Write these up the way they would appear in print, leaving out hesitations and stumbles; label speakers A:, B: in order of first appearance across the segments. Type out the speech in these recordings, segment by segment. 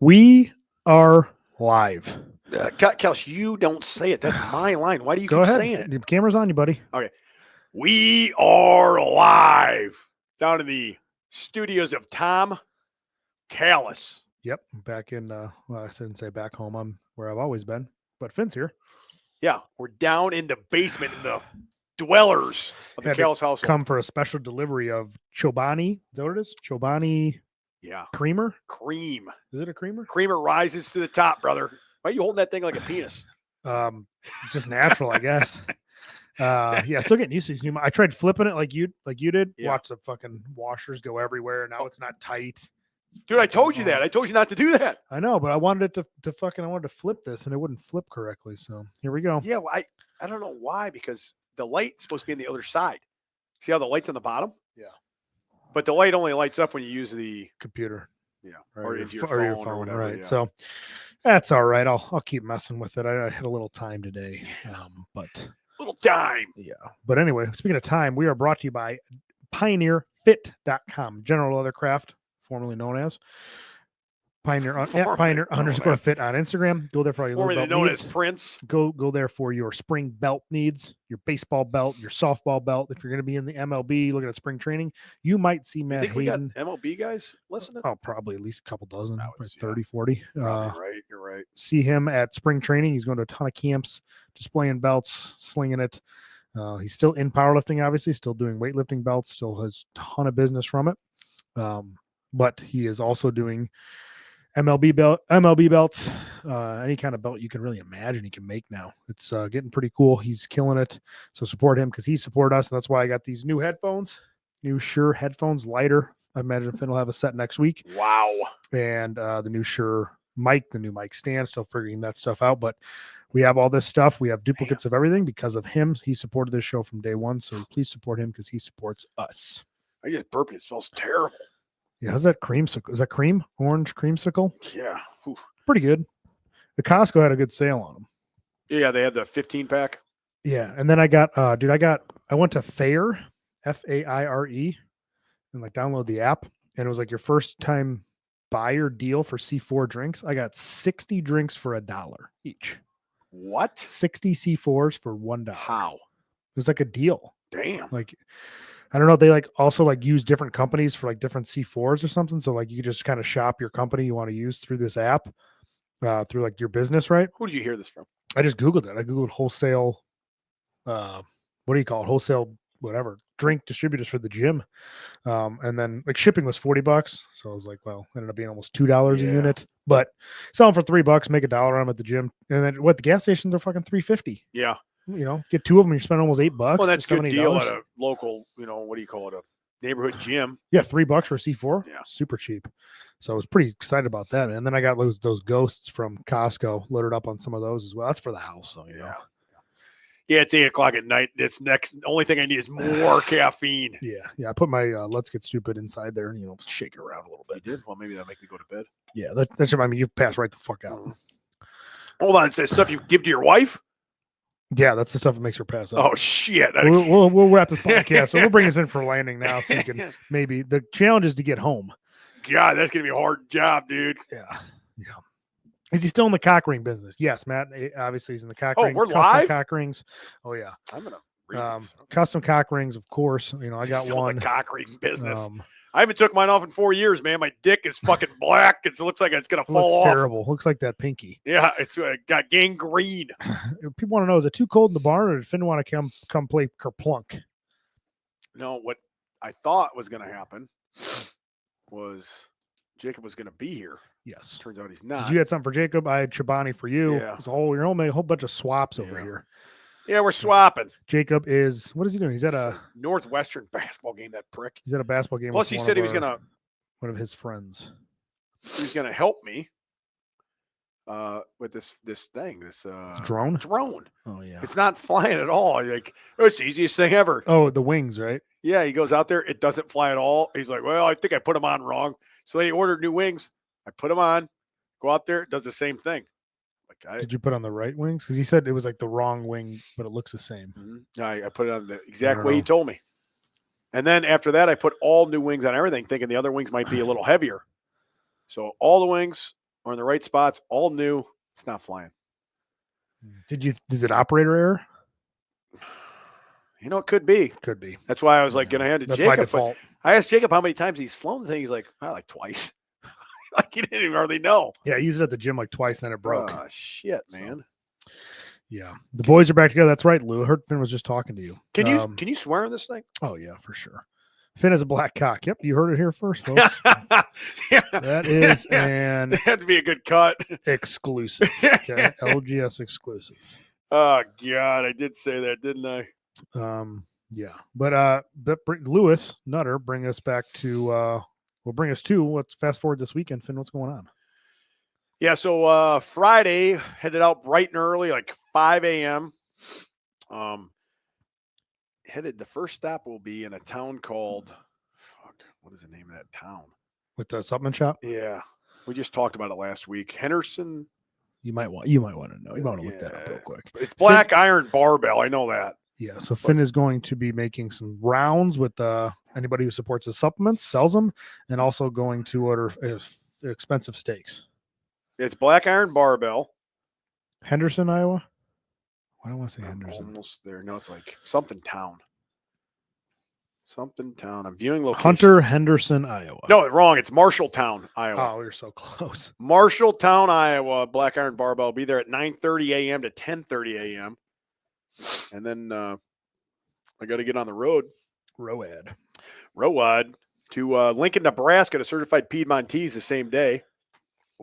A: We are live.
B: Kels, you don't say it. That's my line. Why do you
A: Go
B: keep
A: ahead.
B: saying it?
A: The camera's on you, buddy.
B: Okay. We are live down in the studios of Tom Callis.
A: Yep. Back in, well, I shouldn't say back home. I'm where I've always been. But Finn's here.
B: Yeah, we're down in the basement in the dwellers of the
A: Had to
B: Callis household.
A: come for a special delivery of Chobani. Is that what it is? Chobani
B: Yeah.
A: creamer?
B: Cream.
A: Is it a creamer?
B: Creamer rises to the top, brother. Why are you holding that thing like a penis?
A: Just natural, I guess. Yeah, still getting used to these new. I tried flipping it like you did.
B: Yeah.
A: Watch the fucking washers go everywhere. Now it's not tight.
B: Dude, I told you that. I told you not to do that.
A: I know, but I wanted it to fucking. I wanted to flip this, and it wouldn't flip correctly. So here we go.
B: Yeah, well, I don't know why, because the light's supposed to be on the other side. See how the light's on the bottom?
A: Yeah.
B: But the light only lights up when you use the
A: Computer.
B: Yeah,
A: or
B: into
A: your phone,
B: or whatever,
A: right?
B: yeah.
A: So that's all right. I'll keep messing with it. I had a little time today, but
B: little time.
A: yeah. But anyway, speaking of time, we are brought to you by PioneerFit.com, General Leathercraft, formerly known as Pioneer _Fit on Instagram. Go there for all your
B: Formerly
A: belt
B: known
A: needs.
B: as Prince.
A: Go there for your spring belt needs, your baseball belt, your softball belt. If you're going to be in the MLB, looking at spring training, you might see Matt
B: think we got
A: Hayden.
B: MLB guys listening?
A: Oh, probably at least a couple dozen,
B: No,
A: like
B: it's-
A: 30, 40.
B: Probably right. You're right.
A: See him at spring training. He's going to a ton of camps, displaying belts, slinging it. He's still in powerlifting, obviously, still doing weightlifting belts, still has a ton of business from it. But he is also doing MLB belts, any kind of belt you can really imagine he can make now. It's getting pretty cool. He's killing it. So support him because he supported us. And that's why I got these new headphones, new Shure headphones, lighter. I imagine Finn will have a set next week.
B: Wow.
A: And the new Shure mic, the new mic stand, still figuring that stuff out. But we have all this stuff. We have duplicates of everything because of him. He supported this show from day one. So please support him because he supports us.
B: I just burped. It smells terrible.
A: Yeah, how's that creamsicle? Is that cream? Orange creamsicle?
B: Yeah. Ooh.
A: Pretty good. The Costco had a good sale on them.
B: Yeah, they had the 15 pack.
A: Yeah, and then I got, I went to Fair, FAIRE, and like download the app, and it was like your first time buyer deal for C4 drinks. I got 60 drinks for $1 each.
B: What?
A: 60 C4s for $1.
B: How?
A: It was like a deal.
B: Damn.
A: Like, I don't know. They like also like use different companies for like different C4s or something. So like you could just kind of shop your company you want to use through this app, through like your business, right?
B: Who did you hear this from?
A: I just Googled it. I Googled wholesale, what do you call it? Wholesale, whatever, drink distributors for the gym. And then like shipping was $40. So I was like, well, it ended up being almost $2 a unit, but sell them for $3, make $1 on them at the gym. And then what, the gas stations are fucking $3.50.
B: Yeah.
A: You know, get two of them, you spend almost $8.
B: Well, that's a good
A: $7,
B: deal at a local, what do you call it? A neighborhood gym.
A: Yeah, $3 for a C4.
B: Yeah.
A: Super cheap. So I was pretty excited about that. And then I got those ghosts from Costco, loaded up on some of those as well. That's for the house. So, you know.
B: Yeah, it's 8:00 at night. This next, only thing I need is more caffeine.
A: Yeah. I put my Let's Get Stupid inside there and, shake it around a little bit.
B: You did? Well, maybe that'll make me go to bed.
A: Yeah, that should, I mean, you pass right the fuck out.
B: Hold on. It says stuff you give to your wife?
A: Yeah, that's the stuff that makes her pass out.
B: Oh, shit.
A: We'll wrap this podcast. So we'll bring this in for landing now so you can maybe, the challenge is to get home.
B: God, that's going to be a hard job, dude.
A: Yeah. Is he still in the cock ring business? Yes, Matt. Obviously, he's in the cock ring.
B: We're
A: custom
B: live?
A: cock rings. Oh, yeah.
B: I'm going to read this.
A: Custom cock rings, of course. I got
B: Still
A: one.
B: in the cock ring business. I haven't took mine off in 4 years, man. My dick is fucking black. It looks like it's going to fall off.
A: Terrible. Looks like that pinky.
B: Yeah, it's got gangrene.
A: People want to know, is it too cold in the barn or did Finn want to come play Kerplunk?
B: No, what I thought was going to happen was Jacob was going to be here.
A: Yes.
B: Turns out he's not.
A: You had something for Jacob. I had Chobani for you.
B: Yeah.
A: It's you're only a whole bunch of swaps over here.
B: Yeah, we're swapping.
A: Jacob is, what is he doing? He's at a
B: Northwestern basketball game, that prick.
A: He's at a basketball game.
B: Plus, he said he was going to.
A: One of his friends.
B: He was going to help me with this thing, this
A: drone.
B: Oh,
A: yeah.
B: It's not flying at all. Like, it's the easiest thing ever.
A: Oh, the wings, right?
B: Yeah, he goes out there. It doesn't fly at all. He's like, well, I think I put them on wrong. So they ordered new wings. I put them on. Go out there. It does the same thing.
A: Did you put on the right wings? Because he said it was like the wrong wing, but it looks the same.
B: Mm-hmm. I put it on the exact way he told me. And then after that, I put all new wings on everything, thinking the other wings might be a little heavier. So all the wings, are in the right spots, all new. It's not flying.
A: Is it operator error?
B: You know, it could be.
A: Could be.
B: That's why I was like
A: Yeah.
B: going to hand it to
A: That's
B: Jacob.
A: by default.
B: I asked Jacob how many times he's flown the thing. He's like, like twice. Like he didn't even hardly know.
A: Yeah, I used it at the gym like twice, and then it broke.
B: Oh, shit, man.
A: So, yeah, the boys are back together. That's right, Lou. I heard Finn was just talking to you.
B: Can you swear on this thing?
A: Oh yeah, for sure. Finn is a black cock. Yep, you heard it here first, folks.
B: Yeah.
A: That is an
B: It had to be a good cut.
A: exclusive. Okay, LGS exclusive.
B: Oh God, I did say that, didn't I?
A: Yeah, but Lewis Nutter bring us back to will bring us to let's fast forward this weekend. Finn, what's going on?
B: Yeah, so Friday headed out bright and early, like 5 a.m. The first stop will be in a town called what is the name of that town?
A: With the supplement shop?
B: Yeah. We just talked about it last week. Henderson.
A: You might want to know. You want to look that up real quick.
B: It's Black Iron Barbell. I know that.
A: Yeah. So Finn is going to be making some rounds with anybody who supports the supplements, sells them, and also going to order expensive steaks.
B: It's Black Iron Barbell.
A: Henderson, Iowa. I don't want to say Henderson.
B: Almost there. No, it's like something town. Something town. I'm viewing location.
A: Hunter Henderson, Iowa.
B: No, wrong. It's Marshalltown, Iowa.
A: Oh, you're so close.
B: Marshalltown, Iowa. Black Iron Barbell will be there at 9:30 a.m. to 10:30 a.m. And then I got to get on the road.
A: Road
B: to Lincoln, Nebraska to Certified Piedmontese the same day.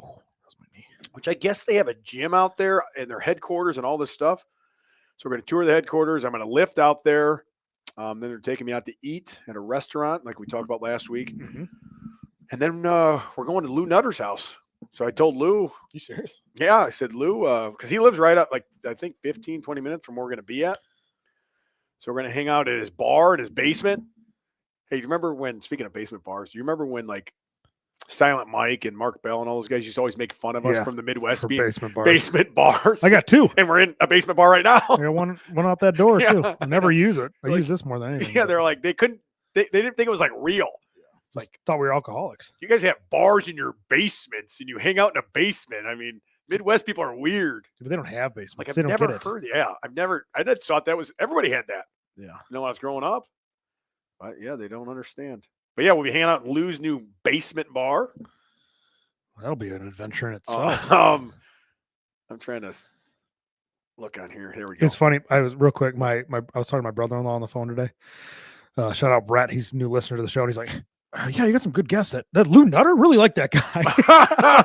A: Oh, that's my knee.
B: Which I guess they have a gym out there and their headquarters and all this stuff. So we're going to tour the headquarters. I'm going to lift out there. Then they're taking me out to eat at a restaurant like we talked about last week.
A: Mm-hmm.
B: And then we're going to Lou Nutter's house. So I told Lou.
A: You serious?
B: Yeah, I said, Lou, because he lives right up, like, I think 15, 20 minutes from where we're going to be at. So we're going to hang out at his bar in his basement. Hey, do you remember when, speaking of basement bars, do you remember when, like, Silent Mike and Mark Bell and all those guys used to always make fun of us from the Midwest being basement bars?
A: I got two.
B: And we're in a basement bar right now.
A: I got one out that door, too. I never use it. I use this more than anything.
B: Yeah, they're like, they didn't think it was, like, real.
A: Like, thought we were alcoholics.
B: You guys have bars in your basements and you hang out in a basement. I mean, Midwest people are weird.
A: But they don't have basements.
B: Like, I've
A: they don't
B: never
A: get it.
B: heard. Yeah, I just thought that was, everybody had that.
A: Yeah.
B: You know, when I was growing up. But yeah, they don't understand. But yeah, we'll be hanging out in Lou's new basement bar.
A: That'll be an adventure in itself.
B: I'm trying to look on here. Here we go.
A: It's funny. I was real quick. I was talking to my brother-in-law on the phone today. Shout out Brett. He's a new listener to the show. And he's like, yeah, you got some good guests. That Lou Nutter, really like that guy.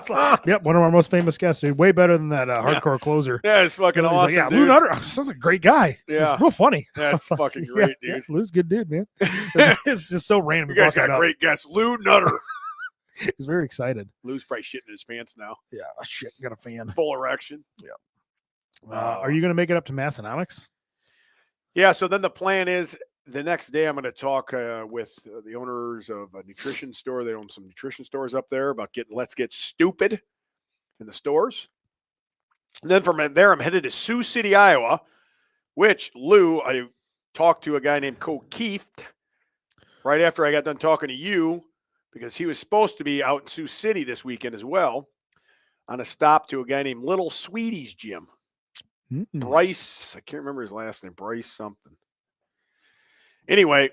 A: Like, yep, one of our most famous guests, dude. Way better than that hardcore closer.
B: Yeah, it's fucking awesome.
A: Like, yeah, dude. Lou Nutter sounds like a great guy.
B: Yeah,
A: real funny.
B: That's fucking great, dude.
A: Yeah, Lou's a good dude, man. It's just so random.
B: You guys got a great guest, Lou Nutter.
A: He's very excited.
B: Lou's probably shitting his pants now.
A: Yeah, shit, got a fan.
B: Full erection.
A: Yeah. Are you going to make it up to Massonomics?
B: Yeah. So then the plan is the next day I'm going to talk with the owners of a nutrition store. They own some nutrition stores up there about Let's Get Stupid in the stores. And then from there, I'm headed to Sioux City, Iowa, which Lou, I talked to a guy named Cole Keith right after I got done talking to you, because he was supposed to be out in Sioux City this weekend as well on a stop to a guy named Little Sweetie's gym.
A: Mm-hmm.
B: Bryce, I can't remember his last name, Bryce something. Anyway,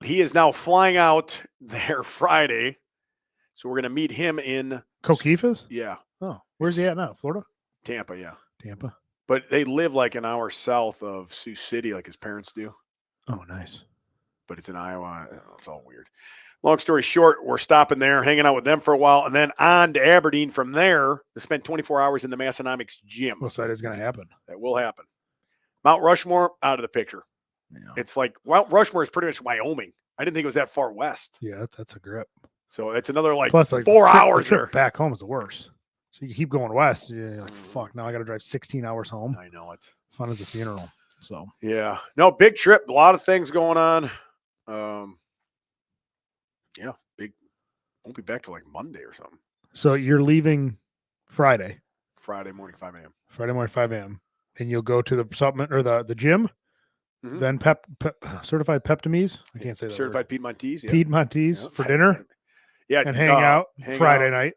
B: he is now flying out there Friday. So we're going to meet him in
A: Coquifas?
B: Yeah.
A: Oh, where's he at now? Florida?
B: Tampa, yeah.
A: Tampa.
B: But they live like an hour south of Sioux City, like his parents do.
A: Oh, nice.
B: But it's in Iowa. It's all weird. Long story short, we're stopping there, hanging out with them for a while, and then on to Aberdeen from there to spend 24 hours in the Massonomics gym.
A: What's that is going to happen?
B: That will happen. Mount Rushmore, out of the picture. Yeah. It's like, Mount Rushmore is pretty much Wyoming. I didn't think it was that far west.
A: Yeah, that's a grip.
B: So it's another
A: Plus,
B: 4 hours
A: the
B: there.
A: trip back home is the worst. So you keep going west. You're like, fuck, now I got to drive 16 hours home.
B: I know it.
A: Fun as a funeral. So,
B: yeah. No, big trip. A lot of things going on. Yeah, big. Won't be back till like Monday or something.
A: So you're leaving Friday
B: morning, 5 a.m.
A: Friday morning, 5 a.m. And you'll go to the supplement or the gym. Mm-hmm. Then certified Peptamese. I can't say that.
B: Certified Piedmontese. Yeah.
A: Piedmontese for dinner.
B: Yeah.
A: And hang out Friday night.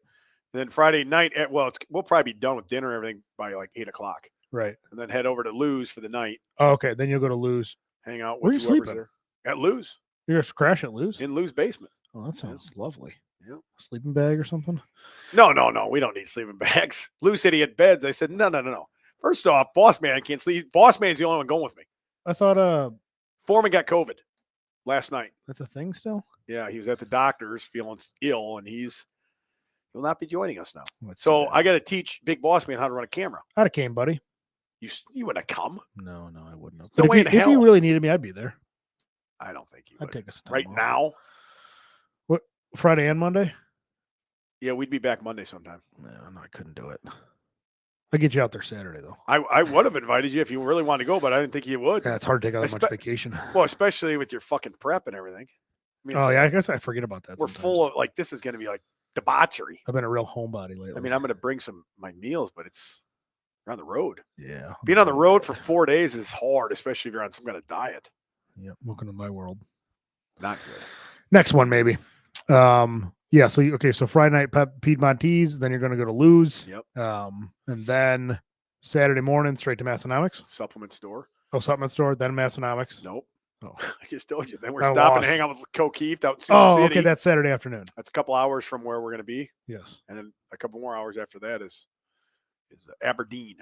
B: then Friday night, we'll probably be done with dinner and everything by like 8 o'clock.
A: Right.
B: And then head over to Lgs for the night.
A: Oh, okay. Then you'll go to Lgs.
B: Hang out
A: Where
B: with
A: you
B: whoever's
A: sleeping?
B: there. At Lgs.
A: You're going to crash at Lgs?
B: In Lgs' basement.
A: Oh, that sounds lovely.
B: Yeah.
A: Sleeping bag or something?
B: No. We don't need sleeping bags. Lou said he had beds. I said, no. First off, boss man can't sleep. Boss man's the only one going with me.
A: I thought
B: Foreman got COVID last night.
A: that's a thing still?
B: Yeah, he was at the doctor's feeling ill, and he'll not be joining us now.
A: That's
B: So I got to teach Big Boss Man how to run a camera.
A: I'd have came, buddy.
B: You wouldn't have come.
A: No, I wouldn't have.
B: No
A: But
B: way in
A: if
B: hell.
A: you really needed me, I'd be there.
B: I don't think you
A: I'd
B: would.
A: take us
B: Right now?
A: What, Friday and Monday?
B: Yeah, we'd be back Monday sometime.
A: No, I couldn't do it. I'll get you out there Saturday, though.
B: I would have invited you if you really wanted to go, but I didn't think you would.
A: Yeah, it's hard to take out that much vacation.
B: Well, especially with your fucking prep and everything. I mean,
A: I guess I forget about that.
B: We're full of, like, this is going to be like debauchery.
A: I've been a real homebody lately.
B: I mean, I'm going to bring my meals, but you're on the road.
A: Yeah.
B: Being on the road for 4 days is hard, especially if you're on some kind of diet.
A: Yeah, welcome to my world.
B: Not good.
A: Next one, maybe. Yeah, so Friday night Piedmontese, then you're going to go to Lose.
B: Yep.
A: And then Saturday morning, straight to Massonomics.
B: Supplement store.
A: Oh, supplement store, then Massonomics.
B: Nope.
A: Oh.
B: I just told you. Then we're
A: I'm
B: stopping
A: lost.
B: to hang out with Keith out in Sioux City.
A: Okay, that's Saturday afternoon.
B: That's a couple hours from where we're going to be.
A: Yes.
B: And then a couple more hours after that is Aberdeen.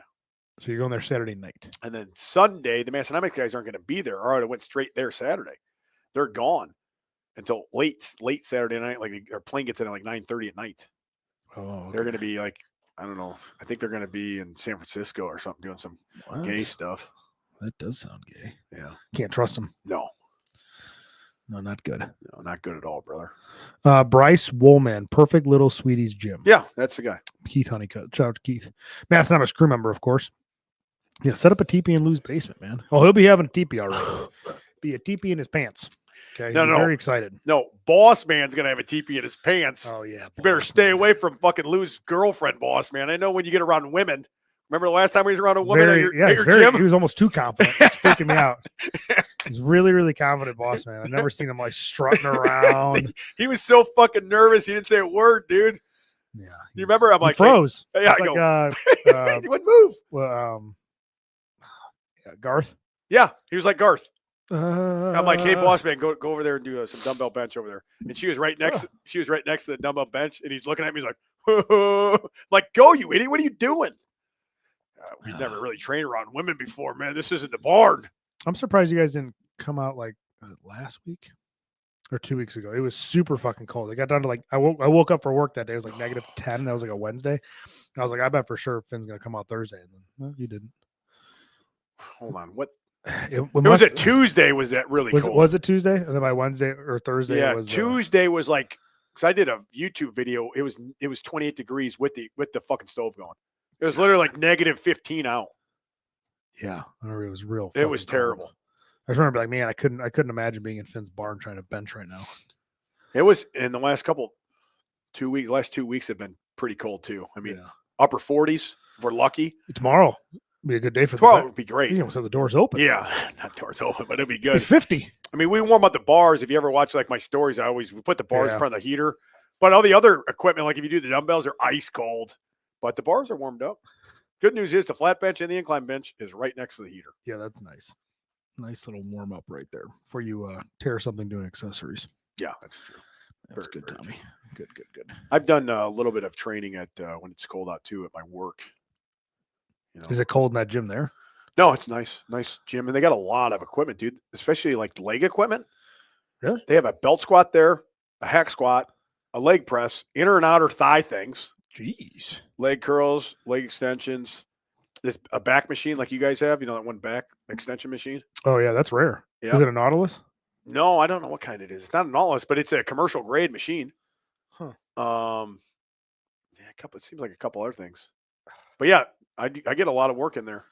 A: So you're going there Saturday night.
B: And then Sunday, the Massonomics guys aren't going to be there. All right, I went straight there Saturday. They're gone until late Saturday night. Like our plane gets in at like 9:30 at night.
A: Oh, okay.
B: They're going to be like, I don't know. I think they're going to be in San Francisco or something doing some gay stuff.
A: That does sound gay.
B: Yeah.
A: Can't trust them.
B: No,
A: not good.
B: No, not good at all, brother.
A: Bryce Woolman, Perfect Little Sweeties Gym.
B: Yeah, that's the guy.
A: Keith Honeycutt. Shout out to Keith. Massonomics crew member, of course. Yeah, set up a teepee in Lou's basement, man. Oh, he'll be having a teepee already. Be a teepee in his pants. Okay.
B: No.
A: Very excited.
B: No, boss man's going to have a teepee in his pants.
A: Oh, yeah.
B: You better stay away from fucking Lou's girlfriend, boss man. I know when you get around women. Remember the last time he was around a woman at your gym?
A: He was almost too confident. It's freaking me out. He's really, really confident, boss man. I've never seen him like strutting around.
B: He was so fucking nervous. He didn't say a word, dude.
A: Yeah.
B: You remember? I'm like,
A: froze.
B: Hey, yeah, I go. He wouldn't move.
A: Well, Garth.
B: Yeah, he was like Garth. I'm like, hey, boss man, go over there and do some dumbbell bench over there. And she was right next. She was right next to the dumbbell bench, and he's looking at me. He's like, like, go, you idiot! What are you doing? We've never really trained around women before, man. This isn't the barn.
A: I'm surprised you guys didn't come out like was it last week or 2 weeks ago. It was super fucking cold. It got down to like I woke up for work that day. It was like -10. That was like a Wednesday. I was like, I bet for sure Finn's gonna come out Thursday. And then well, he didn't.
B: Hold on, what?
A: It
B: was a Tuesday. Was that really cold?
A: Was it Tuesday? And then by Wednesday or Thursday,
B: yeah,
A: it was
B: Tuesday was like. Because I did a YouTube video. It was 28 degrees with the fucking stove going. It was literally like -15 out.
A: Yeah, I remember it was real.
B: It was terrible.
A: Cold. I just remember like, man, I couldn't imagine being in Finn's barn trying to bench right now.
B: It was in the last 2 weeks. Last 2 weeks have been pretty cold too. I mean, upper 40s if we're lucky.
A: Tomorrow be a good day for
B: tomorrow. Would be great.
A: You know, so the doors open.
B: Yeah, not doors open, but it'd be good.
A: 50.
B: I mean, we warm up the bars. If you ever watch like my stories, we put the bars in front of the heater. But all the other equipment, like if you do the dumbbells, are ice cold. But the bars are warmed up. Good news is the flat bench and the incline bench is right next to the heater.
A: Yeah, that's nice. Nice little warm up right there before you tear something doing accessories.
B: Yeah, that's true.
A: That's good, Tommy. Good.
B: I've done a little bit of training at when it's cold out too at my work. You know.
A: Is it cold in that gym there?
B: No, it's nice gym, and they got a lot of equipment, dude. Especially like leg equipment.
A: Really?
B: They have a belt squat there, a hack squat, a leg press, inner and outer thigh things.
A: Jeez.
B: Leg curls, leg extensions. There's a back machine like you guys have. You know that one back extension machine.
A: Oh yeah, that's rare. Yeah. Is it a Nautilus?
B: No, I don't know what kind it is. It's not a Nautilus, but it's a commercial grade machine.
A: Huh.
B: Yeah, it seems like a couple other things. But yeah, I get a lot of work in there.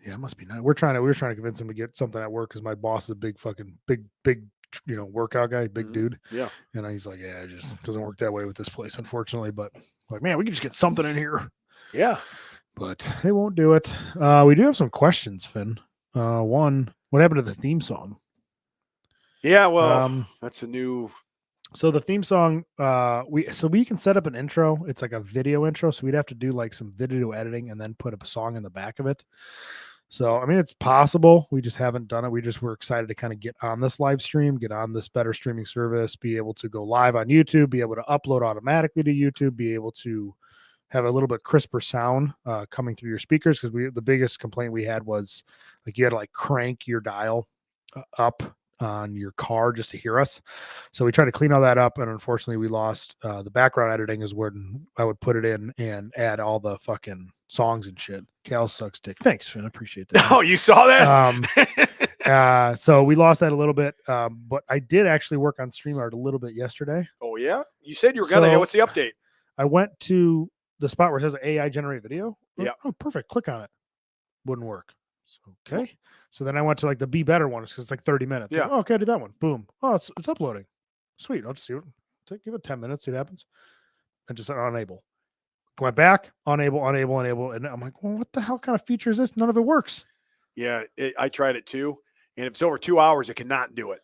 A: Yeah, it must be nice. We were trying to convince him to get something at work because my boss is a big workout guy, big dude.
B: Yeah.
A: And he's like, yeah, it just doesn't work that way with this place, unfortunately. But like, man, we can just get something in here.
B: Yeah.
A: But they won't do it. We do have some questions, Finn. One, what happened to the theme song?
B: Yeah, well, that's a new
A: So the theme song, we can set up an intro. It's like a video intro, so we'd have to do like some video editing and then put a song in the back of it. So I mean, it's possible. We just haven't done it. We're excited to kind of get on this live stream, get on this better streaming service, be able to go live on YouTube, be able to upload automatically to YouTube, be able to have a little bit crisper sound coming through your speakers, because the biggest complaint we had was like you had to like crank your dial up on your car just to hear us. So we tried to clean all that up, and unfortunately we lost the background editing is where I would put it in and add all the fucking songs and shit. Cal sucks dick. Thanks, Finn. I appreciate that.
B: Oh, you saw that?
A: So we lost that a little bit, but I did actually work on StreamYard a little bit yesterday.
B: Oh yeah, you said you were gonna.
A: So,
B: what's the update?
A: I went to the spot where it says AI generate video.
B: Yeah.
A: Oh, perfect. Click on it. Wouldn't work. So, okay. So then I went to like the Be Better one because it's like 30 minutes.
B: Yeah.
A: Like, oh, okay, I did that one. Boom. Oh, it's uploading. Sweet. I'll just see give it 10 minutes, see what happens. And just unable. Went back, unable. And I'm like, well, what the hell kind of feature is this? None of it works.
B: Yeah, I tried it too. And if it's over 2 hours, it cannot do it.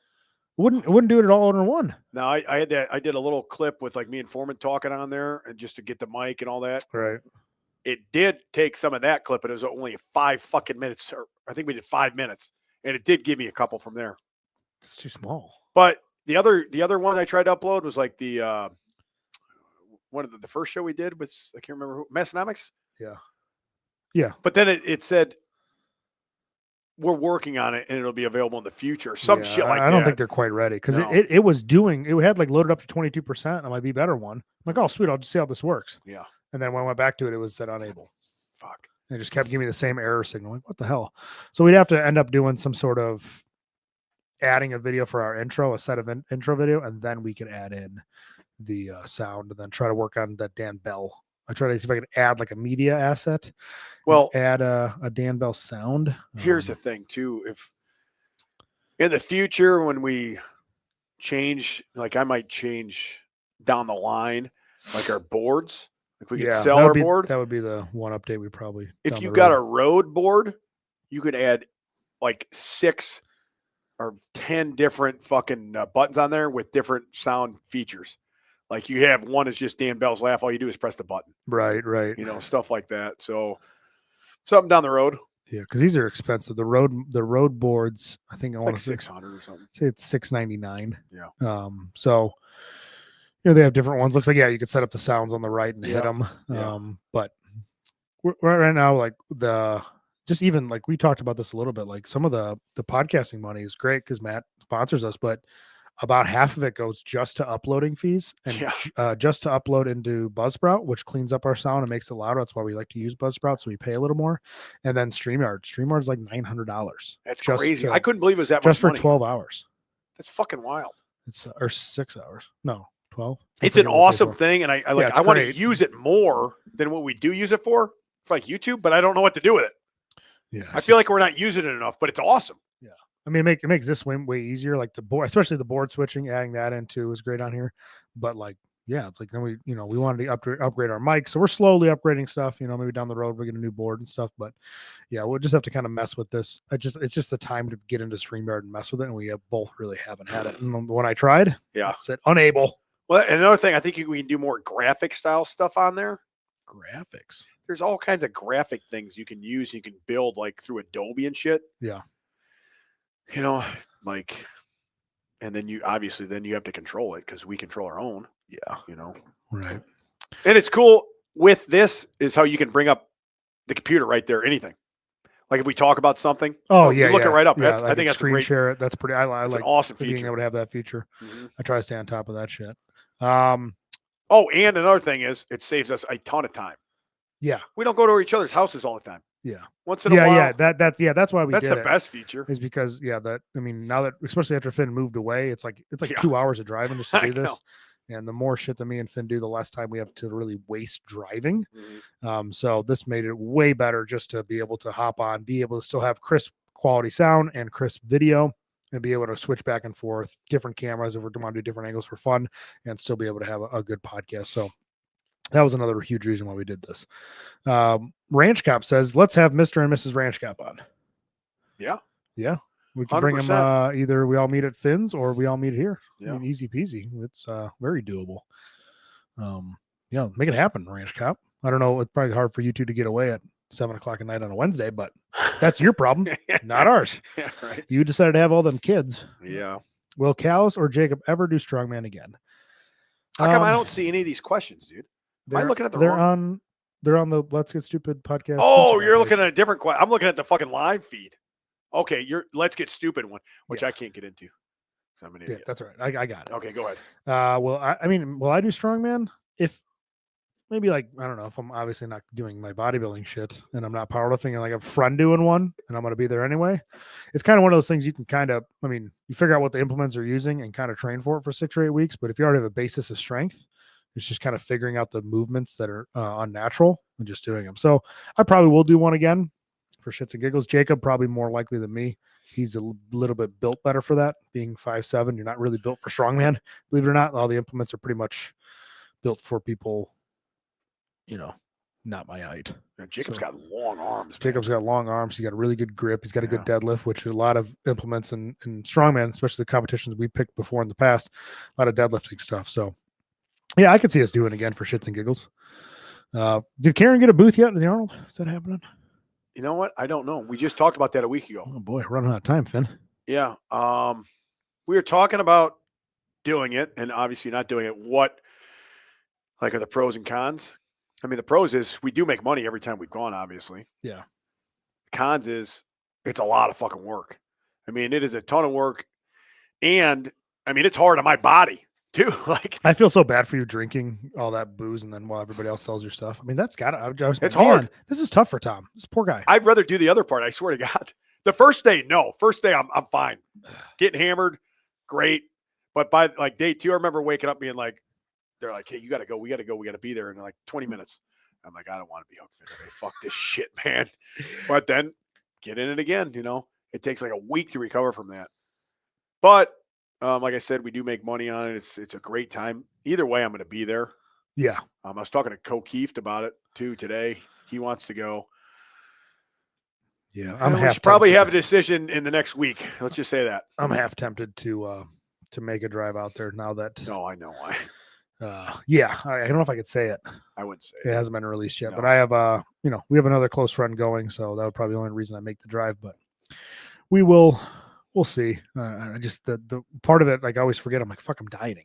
A: It wouldn't do it at all under one.
B: No, I had that. I did a little clip with like me and Foreman talking on there, and just to get the mic and all that.
A: Right.
B: It did take some of that clip, but it was only 5 fucking minutes. Or I think we did 5 minutes, and it did give me a couple from there.
A: It's too small.
B: But the other one I tried to upload was like the one of the first show we did with, I can't remember who, Massonomics.
A: Yeah. Yeah.
B: But then it said we're working on it and it'll be available in the future. Some shit like that.
A: I don't think they're quite ready, because
B: No.
A: it was doing, it had like loaded up to 22% on my Be Better one. I'm like, oh sweet, I'll just see how this works.
B: Yeah.
A: And then when I went back to it, it was set unable.
B: Fuck.
A: And it just kept giving me the same error signal. Like, what the hell? So we'd have to end up doing some sort of adding a video for our intro, a set of intro video, and then we could add in the sound, and then try to work on that Dan Bell. I try to see if I could add like a media asset.
B: Well,
A: add a Dan Bell sound.
B: Here's the thing too. If in the future, when we change, like I might change down the line, like our boards, like we could sell our board.
A: That would be the one update we probably.
B: If you got a road board, you could add like 6 or 10 different fucking buttons on there with different sound features. Like you have one is just Dan Bell's laugh. All you do is press the button.
A: Right.
B: You know, stuff like that. So something down the road.
A: Yeah, because these are expensive. The road boards, I think
B: It's like 600 or something.
A: Say it's $699.
B: Yeah.
A: So they have different ones. Looks like, yeah, you could set up the sounds on the right and hit them.
B: Yeah.
A: But right now, like just even like we talked about this a little bit, like some of the podcasting money is great because Matt sponsors us, but about half of it goes just to uploading fees and just to upload into Buzzsprout, which cleans up our sound and makes it louder. That's why we like to use Buzzsprout, so we pay a little more. And then StreamYard is like $900.
B: That's crazy. I couldn't believe it was that much
A: just for
B: money.
A: 12 hours.
B: That's fucking wild.
A: It's or 6 hours. No, 12.
B: It's an awesome thing, and I want to
A: great.
B: use it more than what we do use it for like YouTube, but I don't know what to do with it.
A: Yeah,
B: I feel like we're not using it enough, but it's awesome.
A: Yeah. I mean, it makes this way easier. Like the board, especially the board switching, adding that into is great on here. But like, yeah, it's like then we wanted to upgrade our mic, so we're slowly upgrading stuff. Maybe down the road we get a new board and stuff. But yeah, we'll just have to kind of mess with this. It's just the time to get into StreamYard and mess with it, and we both really haven't had it. And when I tried, it said unable.
B: Well, and another thing, I think we can do more graphic style stuff on there.
A: Graphics.
B: There's all kinds of graphic things you can use. You can build like through Adobe and shit.
A: Yeah.
B: Like, and then you have to control it because we control our own.
A: Yeah.
B: Right. And it's cool with this is how you can bring up the computer right there. Anything. Like if we talk about something.
A: Oh yeah.
B: You look it right up.
A: Yeah,
B: I think that's
A: screen share it. That's pretty. I like
B: an awesome feature.
A: Being able to have that feature.
B: Mm-hmm.
A: I try to stay on top of that shit.
B: Oh, and another thing is it saves us a ton of time.
A: Yeah.
B: We don't go to each other's houses all the time.
A: Yeah.
B: Once in a while.
A: Yeah. That's why we
B: That's
A: did
B: the best feature.
A: Is because now that especially after Finn moved away, it's like 2 hours of driving just to do this. And the more shit that me and Finn do, the less time we have to really waste driving.
B: Mm-hmm.
A: So this made it way better just to be able to hop on, be able to still have crisp quality sound and crisp video, and be able to switch back and forth different cameras if we want to do different angles for fun, and still be able to have a good podcast. So that was another huge reason why we did this. Ranch Cop says, let's have Mr. and Mrs. Ranch Cop on.
B: Yeah.
A: Yeah. We can bring them
B: 100%.
A: either we all meet at Finn's or we all meet here.
B: Yeah.
A: I mean, easy peasy. It's very doable. Yeah, make it happen, Ranch Cop. I don't know. It's probably hard for you two to get away at 7:00 at night on a Wednesday, but that's your problem, not ours.
B: Yeah, right.
A: You decided to have all them kids.
B: Yeah.
A: Will Callis or Jacob ever do strongman again?
B: How come I don't see any of these questions, dude? Am I looking at the wrong?
A: They're on the Let's Get Stupid podcast.
B: Oh,
A: Instagram
B: you're
A: page.
B: looking at a different question. I'm looking at the fucking live feed. Okay, you're Let's Get Stupid one, which I can't get into. I'm an idiot.
A: Yeah, that's all right. I got it.
B: Okay, go ahead.
A: Well, I mean, will I do strongman? If maybe like, I don't know, if I'm obviously not doing my bodybuilding shit and I'm not powerlifting and like a friend doing one and I'm going to be there anyway. It's kind of one of those things you can kind of, I mean, you figure out what the implements are using and kind of train for it for 6 or 8 weeks. But if you already have a basis of strength, it's just kind of figuring out the movements that are unnatural and just doing them. So I probably will do one again for shits and giggles. Jacob probably more likely than me. He's a little bit built better for that. Being 5'7", you're not really built for strongman. Believe it or not, all the implements are pretty much built for people, you know, not my height.
B: Man, Jacob's got long arms.
A: Jacob's got long arms. He's got a really good grip. He's got a good deadlift, which a lot of implements in strongman, especially the competitions we picked before in the past, a lot of deadlifting stuff. So, yeah, I could see us doing it again for shits and giggles. Did Karen get a booth yet in the Arnold? Is that happening?
B: You know what? I don't know. We just talked about that a week ago.
A: Oh, boy, running out of time, Finn.
B: Yeah. We were talking about doing it and obviously not doing it. What, like, are the pros and cons? I mean, the pros is we do make money every time we've gone, obviously.
A: Yeah.
B: Cons is it's a lot of fucking work. I mean, it is a ton of work. And, I mean, it's hard on my body, too. Like,
A: I feel so bad for you drinking all that booze and then while everybody else sells your stuff. I mean, that's got to,
B: it's hard.
A: This is tough for Tom. This poor guy.
B: I'd rather do the other part. I swear to God. The first day, no. First day, I'm fine. Getting hammered, great. But by like day 2, I remember waking up being like, they're like, hey, you got to go. We got to go. We got to be there in like 20 minutes. I'm like, I don't want to be hooked fit today. Fuck this shit, man. But then get in it again. You know, it takes like a week to recover from that. But like I said, we do make money on it. It's a great time. Either way, I'm going to be there.
A: Yeah.
B: I was talking to Co Keeft about it too today. He wants to go.
A: Yeah,
B: we should probably have a decision in the next week. Let's just say that.
A: I'm half tempted to make a drive out there now that.
B: No, I know why.
A: Yeah, I don't know if I could say it.
B: I wouldn't say
A: it hasn't been released yet,
B: no.
A: But I have we have another close friend going, so that would probably be the only reason I make the drive. But we'll see. I just the part of it, like I always forget. I'm like, fuck, I'm dieting.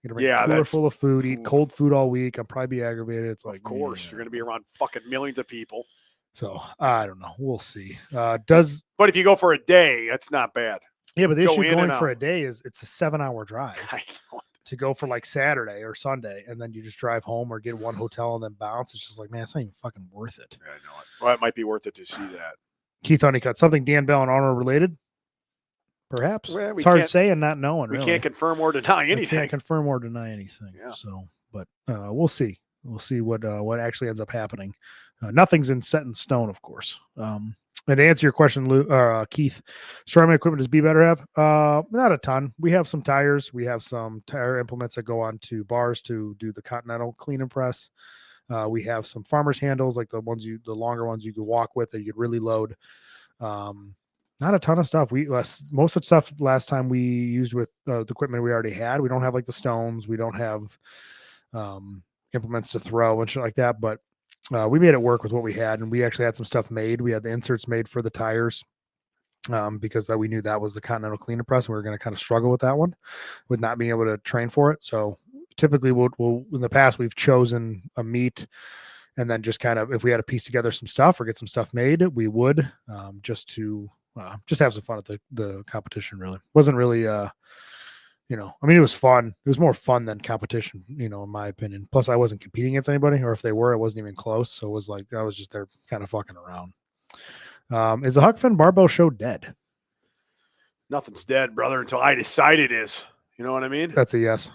A: Cooler full of food, eat cold food all week. I'm probably be aggravated. It's like,
B: of course, you're going to be around fucking millions of people.
A: So I don't know. We'll see.
B: But if you go for a day, that's not bad.
A: Yeah, but the issue going for a day is it's a 7-hour drive.
B: I know.
A: To go for like Saturday or Sunday, and then you just drive home or get one hotel and then bounce. It's just like, man, it's not even fucking worth it.
B: Yeah, I know it. Well, it might be worth it to see that.
A: Keith Honeycutt, something Dan Bell and Arnold related? Perhaps. Well, it's hard to say and not knowing.
B: We can't confirm or deny anything.
A: We can't confirm or deny anything. Yeah. So, but we'll see. We'll see what actually ends up happening. Nothing's set in stone, of course. And to answer your question, Keith, strongman equipment does Be Better have? Not a ton. We have some tires. We have some tire implements that go on to bars to do the continental clean and press. We have some farmer's handles, like the longer ones you could walk with that you could really load. Not a ton of stuff. Most of the stuff last time we used with the equipment we already had. We don't have like the stones. We don't have implements to throw and shit like that. But we made it work with what we had, and we actually had some stuff made. We had the inserts made for the tires because we knew that was the continental cleaner press, and we were going to kind of struggle with that one, with not being able to train for it. So typically, we'll in the past we've chosen a meet. And then just kind of, if we had to piece together some stuff or get some stuff made, we would just to have some fun at the competition. Really wasn't really, I mean, it was fun. It was more fun than competition, in my opinion. Plus, I wasn't competing against anybody, or if they were, it wasn't even close. So it was like I was just there, kind of fucking around. Is the Huck Finn Barbell Show dead?
B: Nothing's dead, brother, until I decide it is. You know what I mean?
A: That's a yes.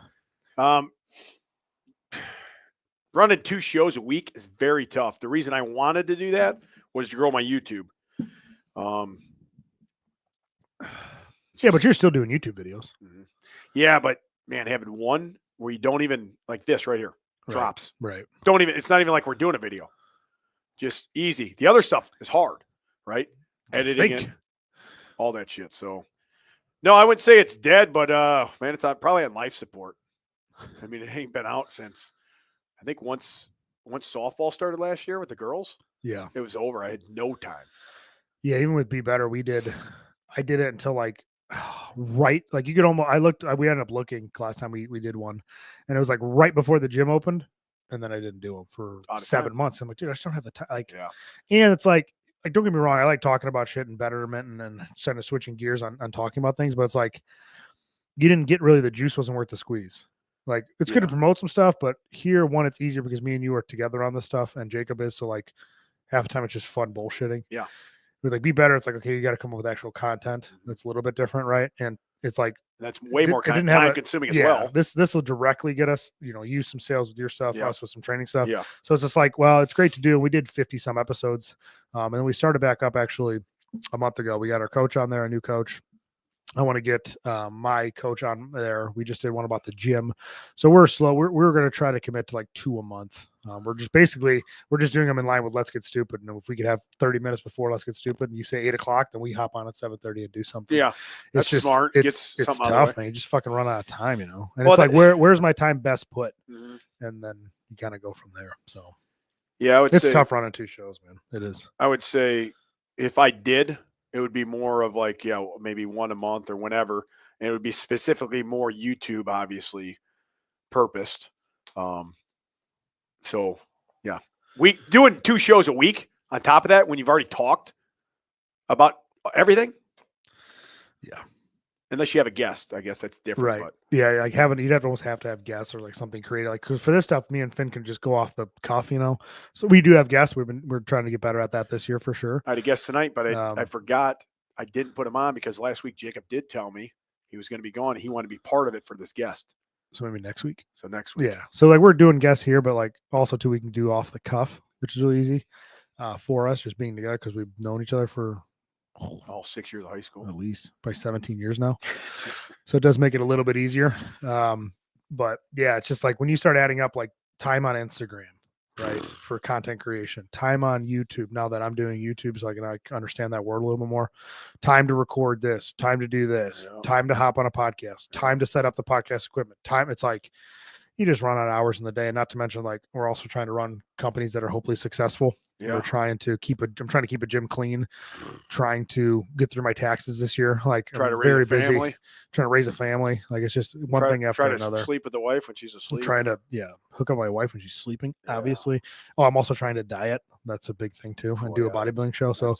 B: Running 2 shows a week is very tough. The reason I wanted to do that was to grow my YouTube.
A: Yeah, but you're still doing YouTube videos.
B: Mm-hmm. Yeah, but man, having one where you don't even like this right here drops.
A: Right.
B: It's not even like we're doing a video. Just easy. The other stuff is hard, right? Editing it. all that shit. So, no, I wouldn't say it's dead, but man, it's probably on life support. I mean, it ain't been out since I think once softball started last year with the girls.
A: Yeah.
B: It was over. I had no time.
A: Yeah, even with Be Better, I did it until like right, like you could almost, we ended up looking last time we did one, and it was like right before the gym opened, and then I didn't do them for 7 months. I'm like, dude, I just don't have the time. Like,
B: Yeah.
A: And it's like, don't get me wrong, I like talking about shit and betterment and kind of switching gears on talking about things, but it's like, you didn't get really, the juice wasn't worth the squeeze. Like, it's good to promote some stuff, but here, one, it's easier because me and you are together on this stuff, and Jacob is, so like half the time it's just fun bullshitting.
B: Yeah.
A: With like Be Better, it's like, okay, you got to come up with actual content that's a little bit different, right? And it's like,
B: that's way more time consuming as well.
A: This will directly get us, use some sales with your stuff, us with some training stuff.
B: Yeah.
A: So it's just like, well, it's great to do. We did 50 some episodes, and then we started back up actually a month ago. We got our coach on there, a new coach. I want to get my coach on there. We just did one about the gym. So we're slow. We're going to try to commit to like 2 a month. We're just doing them in line with Let's Get Stupid. And if we could have 30 minutes before Let's Get Stupid and you say 8 o'clock, then we hop on at 7:30 and do something.
B: Yeah. That's just smart.
A: It's tough, man. You just fucking run out of time, And it's like, where's my time best put? Mm-hmm. And then you kind of go from there. So
B: yeah,
A: it's tough running 2 shows, man. It is.
B: I would say if I did, it would be more of like, maybe 1 a month or whenever. And it would be specifically more YouTube, obviously, purposed. So, yeah. We doing 2 shows a week on top of that when you've already talked about everything.
A: Yeah.
B: Unless you have a guest. I guess that's different.
A: Right.
B: But.
A: Yeah, like you'd almost have to have guests or like something creative. Like, cause for this stuff, me and Finn can just go off the cuff, So we do have guests. We're trying to get better at that this year for sure.
B: I had a guest tonight, but I forgot. I didn't put him on because last week Jacob did tell me he was going to be gone. He wanted to be part of it for this guest.
A: So maybe next week.
B: So next week.
A: Yeah. So like we're doing guests here, but like also too, we can do off the cuff, which is really easy for us just being together because we've known each other for
B: all 6 years of high school,
A: at least by 17 years now. So it does make it a little bit easier. But yeah, it's just like when you start adding up like time on Instagram, right, for content creation, time on YouTube. Now that I'm doing YouTube, so I can understand that word a little bit more. Time to record this, time to do this, time to hop on a podcast, time to set up the podcast equipment. Time. It's like you just run out of hours in the day, and not to mention like we're also trying to run companies that are hopefully successful. Yeah. I'm trying to keep a gym clean, trying to get through my taxes this year. Like I'm very busy, trying to raise a family. Like it's just one thing after another.
B: Try to sleep with the wife when she's asleep.
A: I'm trying to hook up my wife when she's sleeping, obviously. Oh, I'm also trying to diet. That's a big thing too. And do a bodybuilding show. So,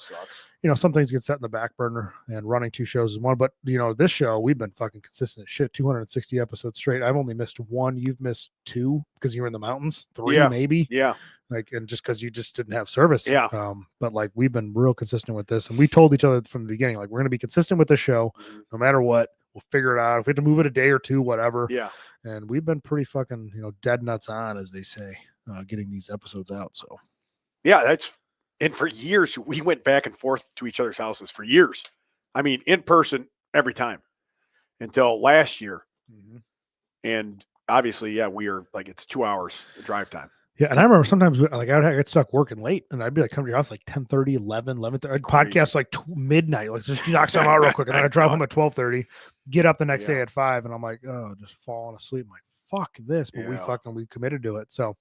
A: some things get set in the back burner, and running 2 shows is one. But this show, we've been fucking consistent as shit. 260 episodes straight. I've only missed 1. You've missed 2 because you were in the mountains. 3 maybe.
B: Yeah.
A: Like, and just because you just didn't have service.
B: Yeah.
A: But like we've been real consistent with this, and we told each other from the beginning, like we're gonna be consistent with the show, no matter what. We'll figure it out. If we have to move it a day or 2, whatever.
B: Yeah.
A: And we've been pretty fucking, dead nuts on, as they say, getting these episodes out. So.
B: Yeah, and for years we went back and forth to each other's houses for years. I mean, in person every time until last year. Mm-hmm. And obviously, we are like, it's 2 hours drive time.
A: Yeah, and I remember sometimes like I would get stuck working late, and I'd be like, come to your house like 10:30, 11:30. I'd podcast like midnight, like just knock something out real quick, and then I drive home at 12:30, get up the next day at 5, and I'm like, oh, just falling asleep. I'm like, fuck this, but we committed to it. So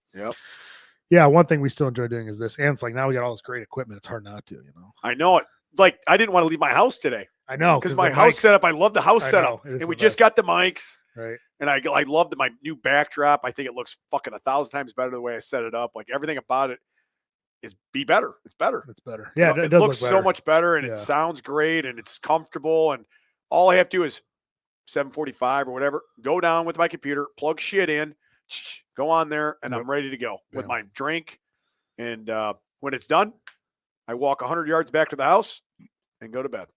A: yeah, one thing we still enjoy doing is this, and it's like now we got all this great equipment. It's hard not to,
B: I know it. Like I didn't want to leave my house today.
A: I know
B: because my house setup. I love the house setup, and we just got the mics.
A: Right.
B: And I love my new backdrop. I think it looks fucking 1,000 times better the way I set it up. Like everything about it is better. It's better.
A: It's better. Yeah,
B: it does looks so much better, and it sounds great, and it's comfortable. And all I have to do is 7:45 or whatever, go down with my computer, plug shit in, go on there, and I'm ready to go with my drink. And when it's done, I walk 100 yards back to the house and go to bed.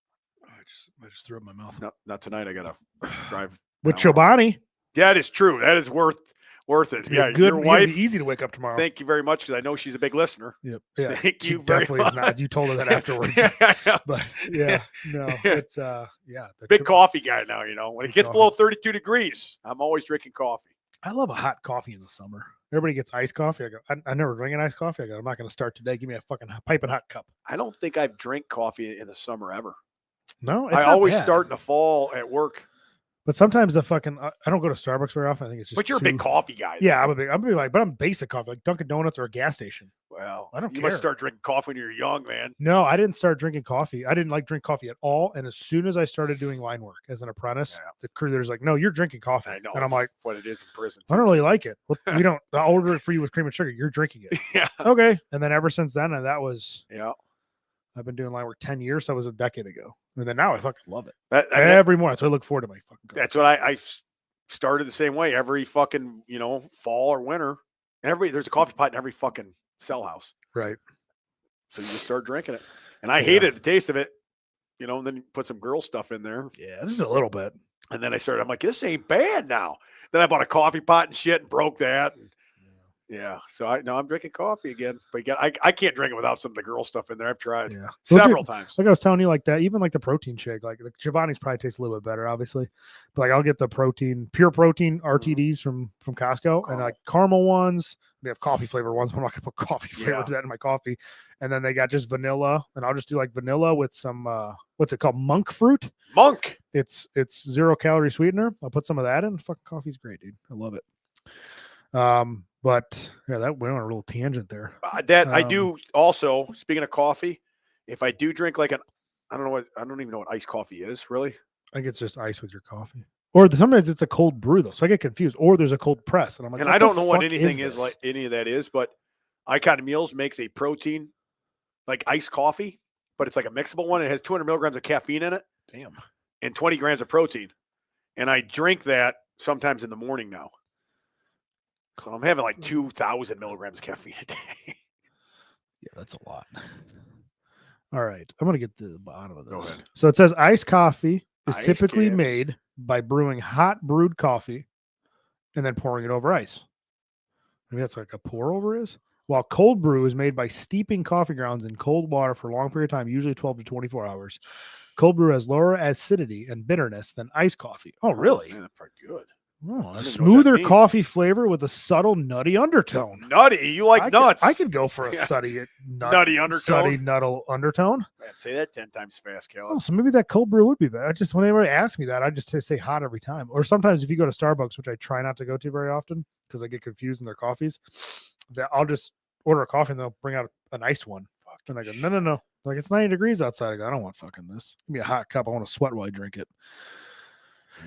A: I just threw up my mouth.
B: No, not tonight. I gotta drive.
A: With Chobani.
B: Yeah, it is true. That is worth it. Yeah,
A: good. Your wife. Be easy to wake up tomorrow.
B: Thank you very much, because I know she's a big listener.
A: Yep. Yeah.
B: Thank you.
A: Definitely is not. You told her that afterwards. But it's
B: big coffee guy now. When it gets below 32 degrees, I'm always drinking coffee.
A: I love a hot coffee in the summer. Everybody gets iced coffee. I go, I never drink an iced coffee. I go, I'm not going to start today. Give me a fucking piping hot cup.
B: I don't think I've drank coffee in the summer ever.
A: No, it's
B: I
A: not
B: always
A: bad.
B: start in the fall at work.
A: But sometimes I don't go to Starbucks very often. I think it's just.
B: But you're a big coffee guy.
A: Yeah, I'm like, but I'm basic coffee, like Dunkin' Donuts or a gas station.
B: Well,
A: I don't
B: you
A: care.
B: must start drinking coffee when you're young, man.
A: No, I didn't start drinking coffee. I didn't like drink coffee at all. And as soon as I started doing line work as an apprentice, the crew there's like, no, you're drinking coffee.
B: I know.
A: And I'm like,
B: what it is in prison.
A: I don't really like it. Well, we don't. I'll order it for you with cream and sugar. You're drinking it.
B: Yeah.
A: Okay. And then ever since then, and that was.
B: Yeah.
A: I've been doing line work 10 years. So that was a decade ago. And then now I fucking love it.
B: Every
A: morning. So I look forward to my fucking coffee.
B: That's what I started the same way. Every fucking, fall or winter. There's a coffee pot in every fucking cell house.
A: Right.
B: So you just start drinking it. And I hated the taste of it. And then you put some girl stuff in there.
A: Yeah, just a little bit.
B: And then I'm like, this ain't bad now. Then I bought a coffee pot and shit and broke that. And so I'm drinking coffee again. But again, I can't drink it without some of the girl stuff in there. I've tried several times.
A: Like I was telling you, like that, even like the protein shake, like the Giovanni's probably tastes a little bit better, obviously. But like I'll get the pure protein RTDs from Costco and like caramel ones. They have coffee flavor ones, but I'm not gonna put coffee flavor to that in my coffee. And then they got just vanilla, and I'll just do like vanilla with some what's it called? Monk fruit.
B: Monk.
A: It's 0 calorie sweetener. I'll put some of that in. Fucking coffee's great, dude. I love it. But yeah, that went on a little tangent there.
B: I do also, speaking of coffee, if I do drink like I don't even know what iced coffee is, really.
A: I think it's just ice with your coffee. Or sometimes it's a cold brew though. So I get confused. Or there's a cold press. And I'm like,
B: and I don't know what anything is like any of that is, but Icon Meals makes a protein like iced coffee, but it's like a mixable one. It has 200 milligrams of caffeine in it.
A: Damn.
B: And 20 grams of protein. And I drink that sometimes in the morning now. So I'm having like 2,000 milligrams of caffeine a day.
A: Yeah, that's a lot. All right. I'm going to get to the bottom of this.
B: Go ahead.
A: So it says iced coffee is typically made by brewing hot brewed coffee and then pouring it over ice. Maybe that's like a pour over is. While cold brew is made by steeping coffee grounds in cold water for a long period of time, usually 12 to 24 hours. Cold brew has lower acidity and bitterness than iced coffee. Oh, really?
B: Man, that's pretty good.
A: Oh, a smoother coffee flavor with a subtle nutty undertone.
B: Nutty? You like nuts?
A: I could go for a
B: nutty undertone.
A: Nutty undertone. Man,
B: say that 10 times fast, Cal.
A: Oh, so maybe that cold brew would be better. When anybody asks me that, I just say hot every time. Or sometimes if you go to Starbucks, which I try not to go to very often because I get confused in their coffees, that I'll just order a coffee and they'll bring out an iced one. And I go, no. Like, it's 90 degrees outside. I go, I don't want fucking this. Give me a hot cup. I want to sweat while I drink it.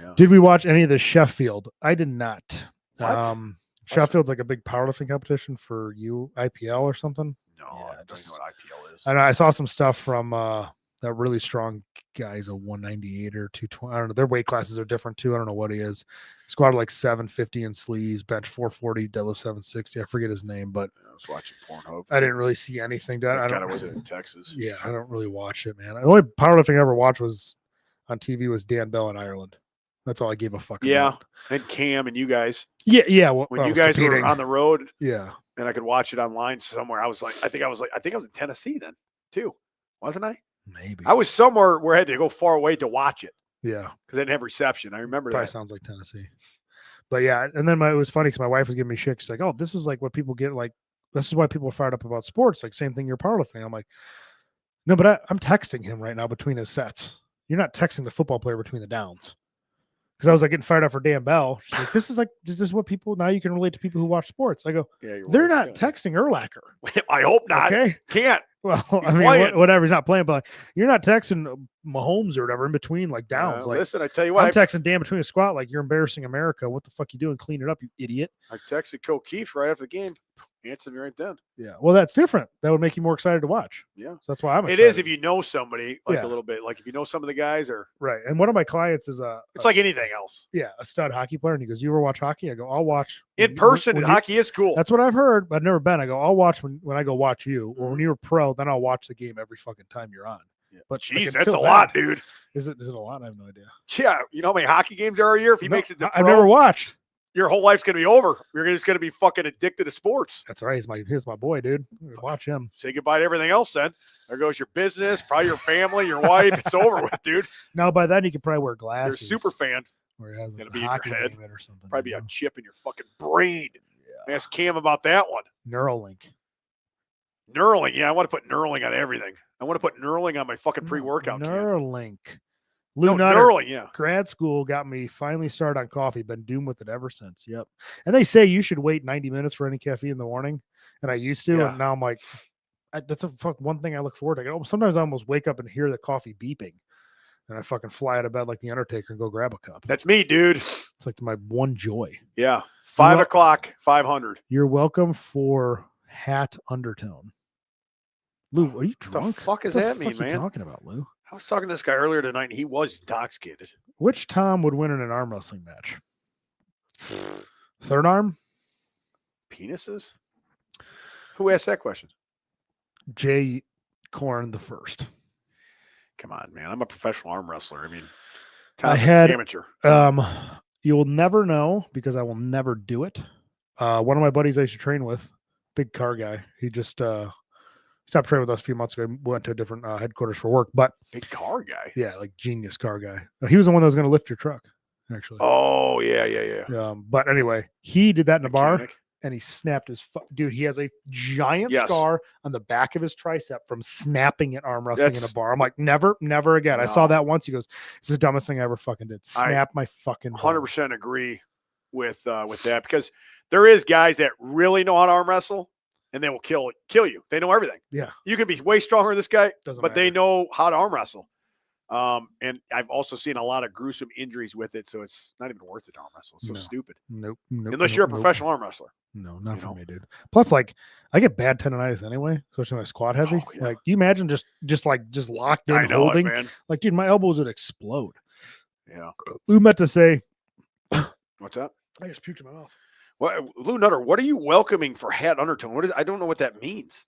A: Yeah. Did we watch any of the Sheffield? I did not.
B: What?
A: Sheffield's like a big powerlifting competition for IPL or something.
B: No, I don't know what IPL is.
A: I know I saw some stuff from that really strong guy's a 198 or 220. I don't know. Their weight classes are different too. I don't know what he is. Squatted like 750 in sleeves, bench 440, deadlift 760. I forget his name, but
B: I was watching Pornhub.
A: I didn't really see anything done. I
B: kind of was in Texas.
A: Yeah, I don't really watch it, man. The only powerlifting I ever watched was on TV was Dan Bell in Ireland. That's all I gave a fuck about.
B: And Cam and you guys.
A: Yeah. Well,
B: when you guys were on the road,
A: yeah,
B: and I could watch it online somewhere. I was in Tennessee then too, wasn't I?
A: Maybe
B: I was somewhere where I had to go far away to watch it.
A: Yeah,
B: because I didn't have reception. I remember
A: Probably
B: that.
A: Sounds like Tennessee. But yeah, and then it was funny because my wife was giving me shit. She's like, "Oh, this is like what people get. Like, this is why people are fired up about sports. Like, same thing you're powerlifting." I'm like, "No, but I'm texting him right now between his sets. You're not texting the football player between the downs." Because I was like getting fired up for Dan Bell. She's like, this is what people now you can relate to people who watch sports. I go, they're not texting Urlacher.
B: I hope not.
A: Okay,
B: can't.
A: Well, I mean, whatever. He's not playing, but like, you're not texting Mahomes or whatever in between like downs. Like,
B: listen, I tell you what,
A: I'm texting Dan between a squat. Like, you're embarrassing America. What the fuck you doing? Clean it up, you idiot.
B: I texted Keith right after the game. Answered me right then.
A: Yeah. Well, that's different. That would make you more excited to watch.
B: Yeah.
A: So that's why I'm excited.
B: It is if you know somebody a little bit. Like if you know some of the guys or
A: right. And one of my clients is
B: it's like anything else.
A: Yeah, a stud hockey player. And he goes, "You ever watch hockey?" I go, "I'll watch
B: in person. Hockey is cool."
A: That's what I've heard, but I've never been. I go, "I'll watch when I go watch you, or when you're pro, then I'll watch the game every fucking time you're on."
B: Yeah. But jeez, that's a lot, dude.
A: Is it a lot? I have no idea.
B: Yeah, you know how many hockey games there are a year? If he makes it to pro,
A: I've never watched.
B: Your whole life's gonna be over. You're just gonna be fucking addicted to sports.
A: That's right. He's my boy, dude. Watch him.
B: Say goodbye to everything else. Then there goes your business, probably your family, your wife. It's over with, dude.
A: Now by then you can probably wear glasses.
B: You're a super fan.
A: Where it has
B: gonna be in your head
A: or something.
B: Probably be a chip in your fucking brain. Yeah. Ask Cam about that one.
A: Neuralink.
B: Knurling. Yeah, I want to put knurling on everything. I want to put knurling on my fucking pre-workout can.
A: Neuralink. Lou
B: No,
A: Nutter,
B: knurling, yeah.
A: grad school got me finally started on coffee. Been doomed with it ever since. Yep. And they say you should wait 90 minutes for any caffeine in the morning. And I used to,
B: Yeah.
A: and now I'm like, that's one thing I look forward to. Sometimes I almost wake up and hear the coffee beeping. And I fucking fly out of bed like the Undertaker and go grab a cup.
B: That's me, dude.
A: It's like my one joy.
B: Yeah. 5 o'clock, 500.
A: You're welcome for hat undertone. Lou, are you drunk?
B: What the fuck does
A: what
B: that
A: the
B: mean,
A: fuck
B: man?
A: You talking about, Lou?
B: I was talking to this guy earlier tonight, and he was intoxicated.
A: Which Tom would win in an arm wrestling match? Third arm?
B: Penises? Who asked that question?
A: Jay Corn the first.
B: Come on, man. I'm a professional arm wrestler. I mean,
A: I had
B: amateur.
A: You'll never know because I will never do it. One of my buddies I used to train with, big car guy. He just stopped training with us a few months ago. We went to a different headquarters for work. But
B: big car guy.
A: Yeah, like genius car guy. He was the one that was going to lift your truck, actually.
B: Oh, yeah.
A: But anyway, he did that in a bar. And he snapped his dude. He has a giant scar on the back of his tricep from snapping at arm wrestling in a bar. I'm like, never again. No. I saw that once. He goes, "It's the dumbest thing I ever fucking did." Snap my fucking.
B: 100% agree with that because there is guys that really know how to arm wrestle and they will kill you. They know everything.
A: Yeah,
B: you can be way stronger than this guy,
A: but
B: matter. They know how to arm wrestle. And I've also seen a lot of gruesome injuries with it, so it's not even worth it to arm wrestle. It's so stupid.
A: Nope.
B: Unless you're a professional arm wrestler.
A: No, not for me, dude. Plus, like, I get bad tendonitis anyway, especially when I squat heavy. Oh, yeah. Like, you imagine just locked in holding?
B: Man.
A: Like, dude, my elbows would explode.
B: Yeah.
A: Lou meant to say.
B: What's that?
A: I just puked in my mouth.
B: What, Lou Nutter? What are you welcoming for hat undertone? What is? I don't know what that means.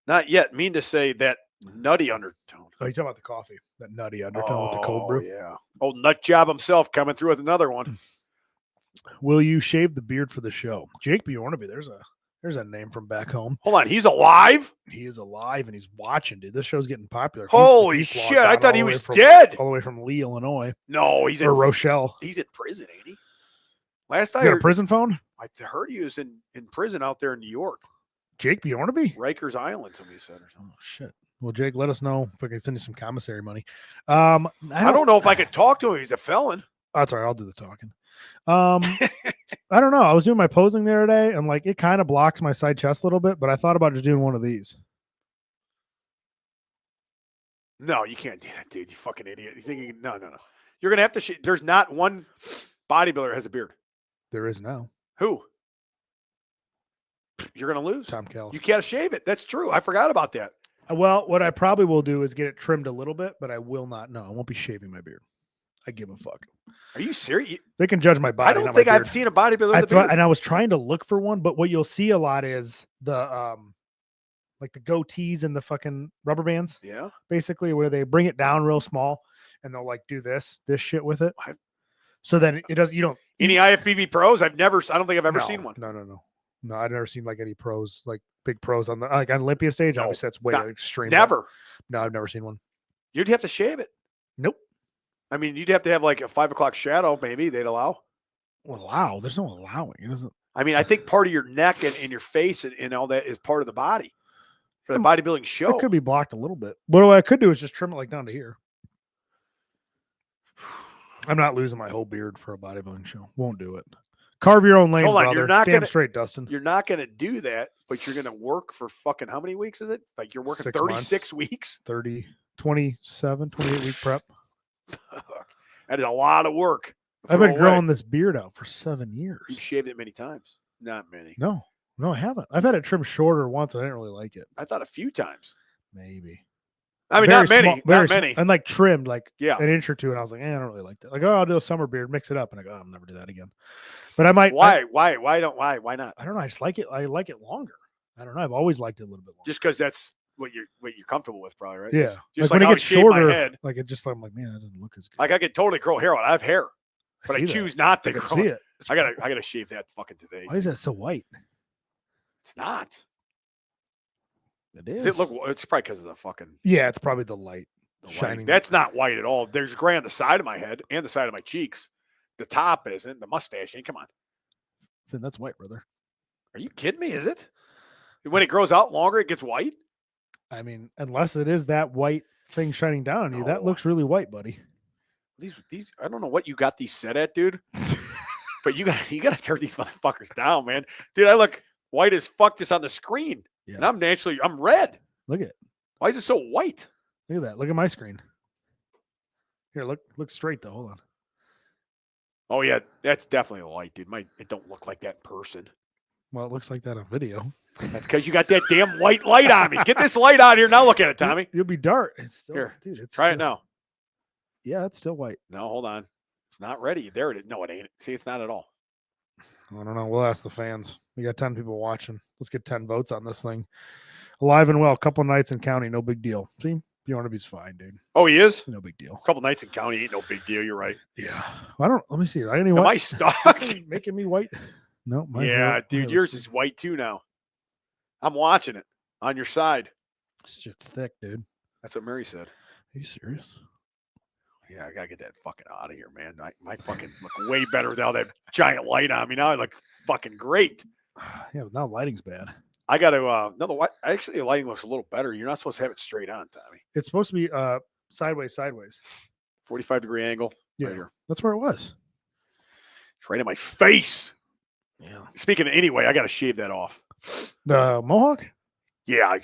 B: Not yet. Mean to say that nutty undertone.
A: Oh, you talking about the coffee? That nutty undertone with the cold brew?
B: Yeah. Old nut job himself coming through with another one.
A: Will you shave the beard for the show? Jake Bjornaby, there's a name from back home.
B: Hold on, he's alive?
A: He is alive and he's watching, dude. This show's getting popular.
B: Holy shit, I thought he was dead.
A: All the way from Lee, Illinois.
B: No, he's
A: in Rochelle.
B: He's in prison, ain't he? Last I
A: heard, got a prison phone?
B: I heard he was in prison out there in New York.
A: Jake Bjornaby?
B: Rikers Island, somebody said or something.
A: Oh shit. Well, Jake, let us know if I can send you some commissary money.
B: I don't know if I could talk to him. He's a felon.
A: Oh, that's all right. I'll do the talking. I don't know. I was doing my posing the other day, and like it kind of blocks my side chest a little bit, but I thought about just doing one of these.
B: No, you can't do that, dude. You fucking idiot. You think you can, no. You're gonna have to. There's not one bodybuilder that has a beard.
A: There is now.
B: Who? You're gonna lose.
A: Tom Kelly.
B: You can't shave it. That's true. I forgot about that.
A: Well, what I probably will do is get it trimmed a little bit, but I will not. No, I won't be shaving my beard. I give a fuck.
B: Are you serious?
A: They can judge my body.
B: I don't think I've seen a bodybuilder with a beard.
A: And I was trying to look for one, but what you'll see a lot is the like the goatees and the fucking rubber bands.
B: Yeah.
A: Basically, where they bring it down real small and they'll like do this shit with it. So then it doesn't. You don't.
B: Any IFBB pros? I don't think I've ever seen one.
A: No, I've never seen like any pros, like big pros on the on Olympia stage. No, obviously, that's way extreme.
B: Never.
A: No, I've never seen one.
B: You'd have to shave it.
A: Nope.
B: I mean, you'd have to have like a 5 o'clock shadow. Maybe they'd allow.
A: Well, allow? There's no allowing. It doesn't.
B: I mean, I think part of your neck and your face and all that is part of the body for the bodybuilding show.
A: It could be blocked a little bit. But what I could do is just trim it like down to here. I'm not losing my whole beard for a bodybuilding show. Won't do it. Carve your own lane,
B: Hold on,
A: brother.
B: you're not
A: Damn straight, Dustin.
B: You're not going to do that, but you're going to work for fucking how many weeks is it? Like you're working 36 weeks?
A: 30, 27, 28 week prep.
B: That is a lot of work.
A: I've been growing this beard out for 7 years.
B: You've shaved it many times. Not many.
A: No, I haven't. I've had it trimmed shorter once. And I didn't really like it.
B: I thought a few times.
A: Maybe.
B: I mean, not many. Not many.
A: And like trimmed like an inch or two. And I was like, I don't really like that. Like, I'll do a summer beard, mix it up. And I go, I'll never do that again. But I might.
B: Why not?
A: I don't know. I just like it. I like it longer. I don't know. I've always liked it a little bit longer.
B: Just because that's what you're comfortable with, probably, right?
A: Yeah.
B: Just
A: like when it gets shorter,
B: like
A: it just, I'm like, man, that doesn't look as good.
B: Like I could totally grow hair out. I have hair, but I choose not to grow.
A: See it.
B: I gotta shave that fucking today.
A: Why is that so white?
B: It's not.
A: It is.
B: It's probably because of the fucking.
A: Yeah, it's probably the light. Shining.
B: That's not white at all. There's gray on the side of my head and the side of my cheeks. The top isn't. The mustache ain't. Come on.
A: Finn, that's white, brother.
B: Are you kidding me? Is it? When it grows out longer, it gets white.
A: I mean, unless it is that white thing shining down on you, that
B: No.
A: looks really white, buddy.
B: These I don't know what you got these set at, dude. But you gotta turn these motherfuckers down, man. Dude, I look white as fuck just on the screen.
A: Yeah.
B: And I'm red.
A: Look at it.
B: Why is it so white?
A: Look at that. Look at my screen. Here, look straight though. Hold on.
B: Oh yeah, that's definitely a light, dude. It don't look like that in person.
A: Well, it looks like that on video.
B: That's because you got that damn white light on me. Get this light out here. Now look at it, Tommy.
A: You'll be dark. It's still,
B: Here,
A: dude. It's
B: try
A: still,
B: it now.
A: Yeah, it's still white.
B: No, hold on. It's not ready. There it is. No, it ain't. See, it's not at all.
A: I don't know. We'll ask the fans. We got 10 people watching. Let's get 10 votes on this thing. Alive and well. Couple nights in county. No big deal. See, Bjornaby's fine, dude.
B: Oh, he is?
A: No big deal.
B: A couple nights in county ain't no big deal. You're right.
A: Yeah. Let me see.
B: Am I stuck?
A: Making me white? No.
B: Yeah, dude. Yours is white too now. I'm watching it on your side.
A: Shit's thick, dude.
B: That's what Mary said.
A: Are you serious?
B: Yeah, I gotta get that fucking out of here, man. My fucking look way better without that giant light on me. Now I look fucking great.
A: Yeah, but now lighting's bad.
B: I got to actually the lighting looks a little better. You're not supposed to have it straight on, Tommy.
A: It's supposed to be sideways.
B: 45-degree angle.
A: Yeah,
B: right here.
A: That's where it was.
B: It's right in my face.
A: Yeah.
B: Speaking of anyway, I got to shave that off.
A: The mohawk?
B: Yeah,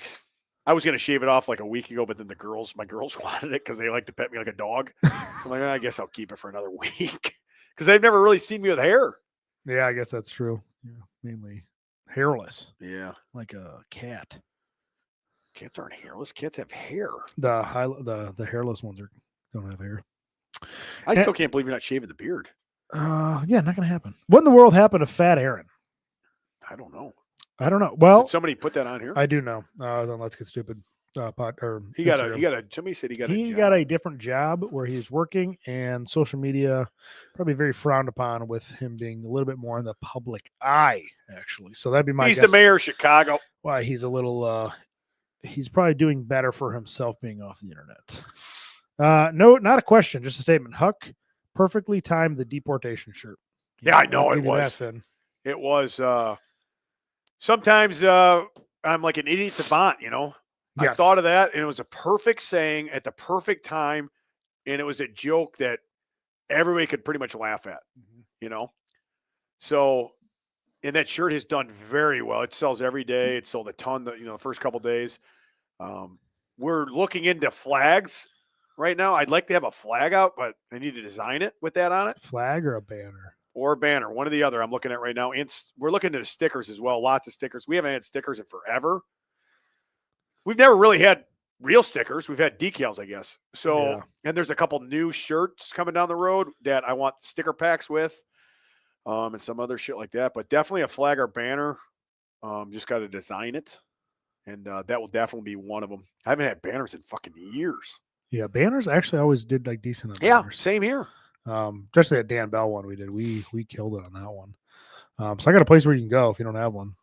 B: I was gonna shave it off like a week ago, but then my girls wanted it because they like to pet me like a dog. So I'm like, I guess I'll keep it for another week because they've never really seen me with hair.
A: Yeah, I guess that's true. Yeah, mainly hairless.
B: Yeah,
A: like a cat.
B: Cats aren't hairless. Cats have hair.
A: The hairless ones don't have hair.
B: I still can't believe you're not shaving the beard.
A: Yeah, not gonna happen. What in the world happened to Fat Aaron?
B: I don't know.
A: Well,
B: did somebody put that on here?
A: I do know. On Let's Get Stupid.
B: Somebody said he got
A: a different job where he's working, and social media probably very frowned upon with him being a little bit more in the public eye, actually. So that'd be my
B: He's
A: guess
B: the mayor of Chicago.
A: why he's a little he's probably doing better for himself being off the internet. No, not a question, just a statement. Huck perfectly timed the deportation shirt.
B: Yeah, I know
A: I'll
B: it
A: give you
B: was.
A: that, Finn.
B: It was sometimes I'm like an idiot savant, you know.
A: Yes.
B: I thought of that, and it was a perfect saying at the perfect time, and it was a joke that everybody could pretty much laugh at, you know. So, and that shirt has done very well. It sells every day. It sold a ton, the first couple days. We're looking into flags right now. I'd like to have a flag out, but I need to design it with that on it.
A: Flag or a banner?
B: Or a banner, one or the other. I'm looking at right now. And we're looking at stickers as well. Lots of stickers. We haven't had stickers in forever. We've never really had real stickers. We've had decals, I guess. So,
A: Yeah.
B: And there's a couple new shirts coming down the road that I want sticker packs with, and some other shit like that. But definitely a flag or banner. Just got to design it, and that will definitely be one of them. I haven't had banners in fucking years.
A: Yeah, banners actually always did like decent. On
B: Yeah,
A: banners.
B: same here.
A: Especially that Dan Bell one we did. We killed it on that one. So I got a place where you can go if you don't have one.